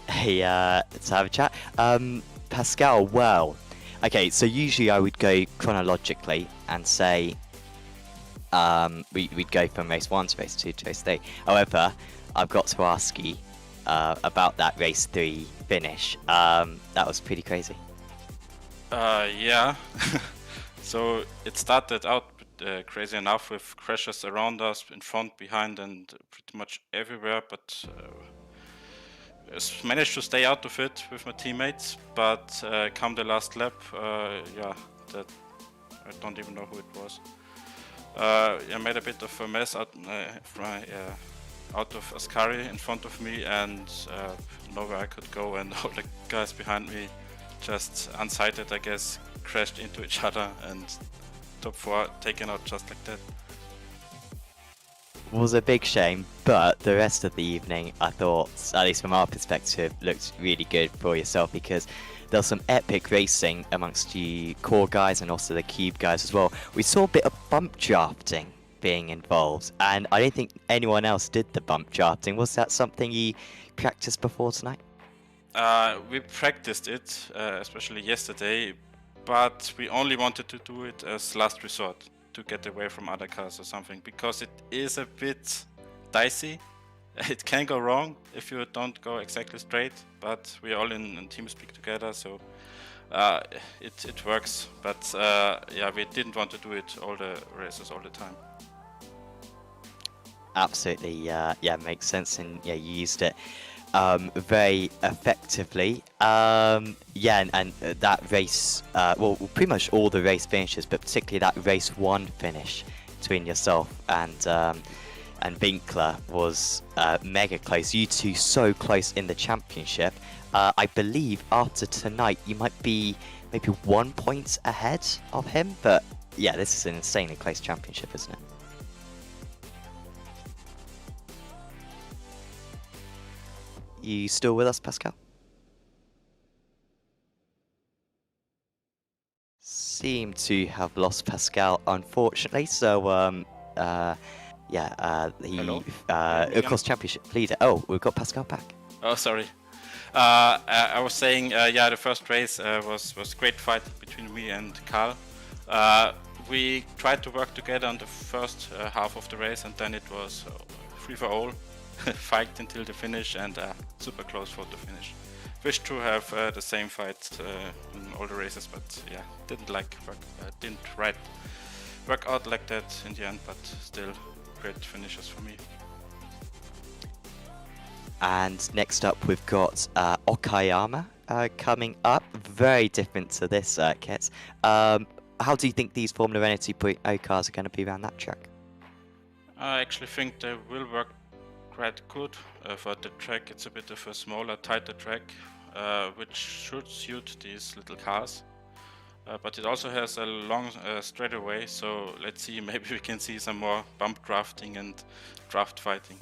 a chat. Pascal, well, okay, so usually I would go chronologically and say we'd go from race 1 to race 2 to race 3. However, I've got to ask you about that race 3 finish. That was pretty crazy. Yeah. So it started out crazy enough with crashes around us, in front, behind, and pretty much everywhere, but managed to stay out of it with my teammates. But come the last lap, that I don't even know who it was. I made a bit of a mess out of Ascari in front of me, and nowhere I could go, and all the guys behind me just unsighted, I guess, crashed into each other, and top 4 taken out just like that. Was a big shame, but the rest of the evening, I thought, at least from our perspective, looked really good for yourself, because there was some epic racing amongst you core guys and also the cube guys as well. We saw a bit of bump drafting being involved, and I don't think anyone else did the bump drafting. Was that something you practiced before tonight? We practiced it, especially yesterday, but we only wanted to do it as last resort, to get away from other cars or something, because it is a bit dicey it can go wrong if you don't go exactly straight, but we're all in TeamSpeak together, so it works. But yeah, we didn't want to do it all the races all the time. Absolutely, yeah, makes sense, and yeah, you used it very effectively. Yeah, and that race, well, pretty much all the race finishes, but particularly that race 1 finish between yourself and Winkler was mega close. You two so close in the championship. I believe after tonight you might be maybe 1 point ahead of him, but yeah, this is an insanely close championship, isn't it? You still with us, Pascal? Seem to have lost Pascal, unfortunately. So, yeah, he, of course, championship leader. Oh, we've got Pascal back. Oh, sorry. I was saying, yeah, the first race was great fight between me and Karl. We tried to work together on the first half of the race, and then it was free for all. Fight until the finish, and super close for the finish. Wish to have the same fight in all the races, but yeah, didn't work out like that in the end, but still great finishes for me. And next up we've got Okayama coming up, very different to this kit. How do you think these Formula Renault 2.0 cars are going to be around that track? I actually think they will work quite good for the track. It's a bit of a smaller, tighter track, which should suit these little cars. But it also has a long straightaway, so let's see, maybe we can see some more bump drafting and draft fighting.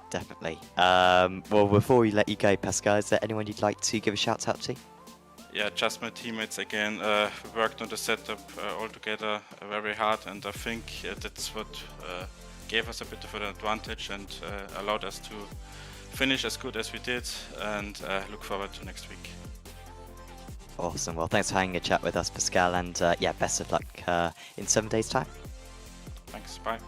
Definitely. Well, before we let you go, Pascal, is there anyone you'd like to give a shout out to? Yeah, just my teammates again. We worked on the setup all together very hard, and I think that's what gave us a bit of an advantage and allowed us to finish as good as we did, and look forward to next week. Awesome. Well, thanks for having a chat with us, Pascal, and yeah, best of luck in 7 days' time. Thanks, bye.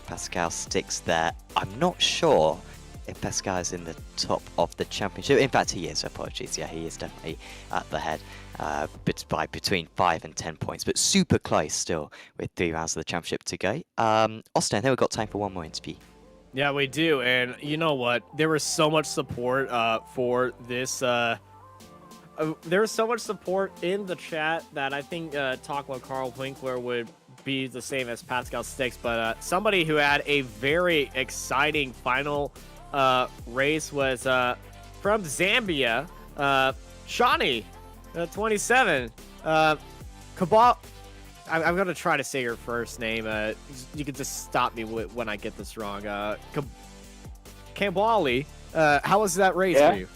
Pascal sticks there. I'm not sure if Pascal is in the top of the championship. In fact, he is. Apologies. Yeah, he is definitely at the head by between 5 and 10 points, but super close still with 3 rounds of the championship to go. Austin, I think we've got time for one more interview. Yeah, we do. And you know what? There was so much support for this. There was so much support in the chat that I think talking with Carl Winkler would be the same as Pascal Sticks, but somebody who had a very exciting final race was from Zambia, Shawnee, 27. Kabal, I'm gonna try to say your first name. You can just stop me when I get this wrong. Kambali, how was that race for you?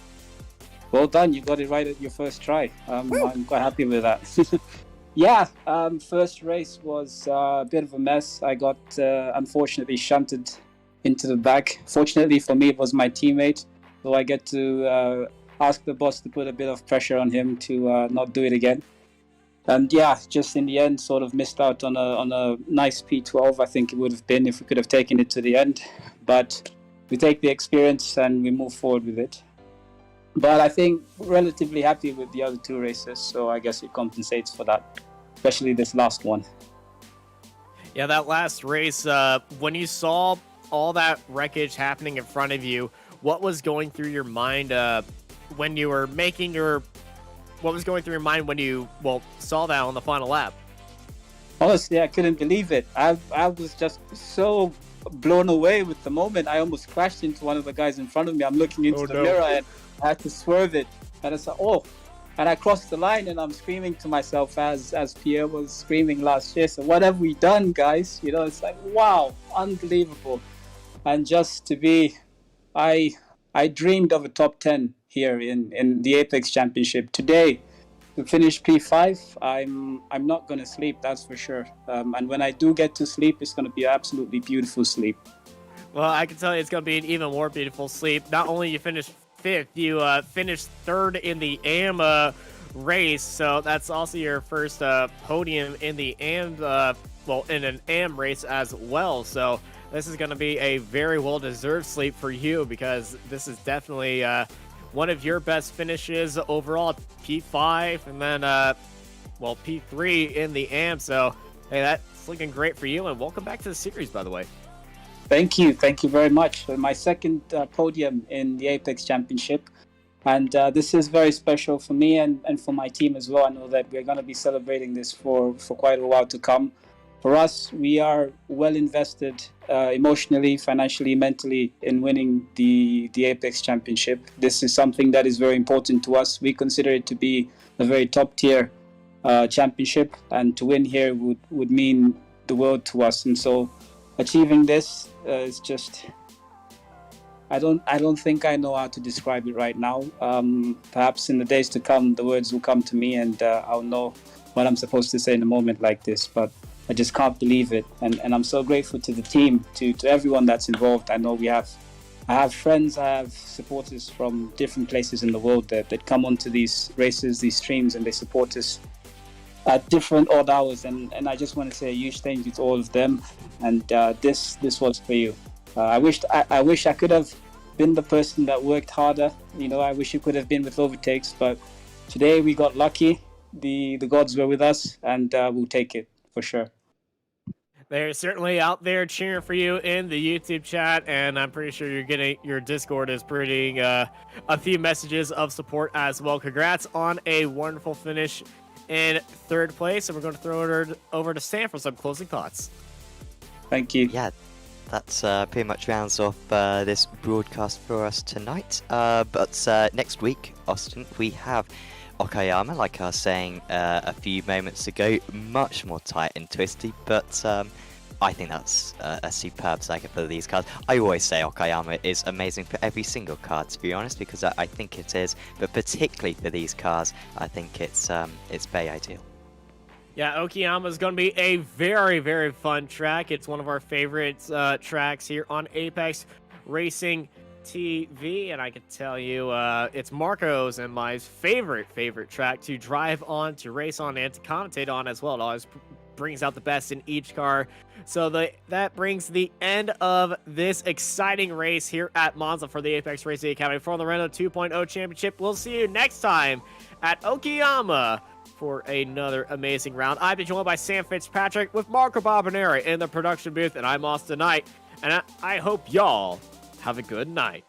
Well done, you got it right at your first try. I'm quite happy with that. Yeah, first race was a bit of a mess. I got unfortunately shunted into the back. Fortunately for me, it was my teammate, so I get to ask the boss to put a bit of pressure on him to not do it again. And yeah, just in the end, sort of missed out on a nice P12. I think it would have been if we could have taken it to the end. But we take the experience and we move forward with it. But I think relatively happy with the other 2 races, so I guess it compensates for that, especially this last one. Yeah, that last race, when you saw all that wreckage happening in front of you, what was going through your mind when you were making your... What was going through your mind when you, saw that on the final lap? Honestly, I couldn't believe it. I was just so blown away with the moment. I almost crashed into one of the guys in front of me. I'm looking into the mirror and I had to swerve it. And I said, oh, and I crossed the line and I'm screaming to myself as Pierre was screaming last year. So what have we done, guys? You know, it's like, wow, unbelievable. And just to be, I dreamed of a top 10 here in the Apex Championship. Today, to finish P5, I'm not going to sleep, that's for sure. And when I do get to sleep, it's going to be absolutely beautiful sleep. Well, I can tell you it's going to be an even more beautiful sleep. Not only you finished 5th, you finished 3rd in the AM race, so that's also your first podium in the AM, in an AM race as well. So this is going to be a very well-deserved sleep for you, because this is definitely one of your best finishes overall. P5 and then, well, P3 in the AM. So, hey, that's looking great for you. And welcome back to the series, by the way. Thank you very much. My second podium in the Apex Championship. And this is very special for me and for my team as well. I know that we're going to be celebrating this for quite a while to come. For us, we are well invested emotionally, financially, mentally in winning the Apex Championship. This is something that is very important to us. We consider it to be a very top tier championship, and to win here would mean the world to us. And so achieving this is just... I don't think I know how to describe it right now. Perhaps in the days to come, the words will come to me, and I'll know what I'm supposed to say in a moment like this. But I just can't believe it, and I'm so grateful to the team, to everyone that's involved. I know I have friends, I have supporters from different places in the world that come onto these races, these streams, and they support us at different odd hours. And I just want to say a huge thank you to all of them. And this was for you. I wish I could have been the person that worked harder. I wish it could have been with overtakes, but today we got lucky. The gods were with us, and we'll take it for sure. They're certainly out there cheering for you in the YouTube chat, and I'm pretty sure your Discord is bringing a few messages of support as well. Congrats on a wonderful finish in third place, and we're going to throw it over to Sam for some closing thoughts. Thank you. Yeah, that's pretty much rounds off this broadcast for us tonight. But next week, Austin, we have Okayama, like I was saying a few moments ago, much more tight and twisty, but I think that's a superb saga for these cards. I always say Okayama is amazing for every single card, to be honest, because I think it is, but particularly for these cars, I think it's very ideal. Yeah, Okayama is going to be a very, very fun track. It's one of our favorite tracks here on Apex Racing TV, and I can tell you it's Marco's and my favorite track to drive on, to race on, and to commentate on as well. It always brings out the best in each car. So that brings the end of this exciting race here at Monza for the Apex Racing Academy for the Renault 2.0 Championship. We'll see you next time at Okayama for another amazing round. I've been joined by Sam Fitzpatrick with Marco Barboneri in the production booth, and I'm Austin Knight, and I hope y'all have a good night.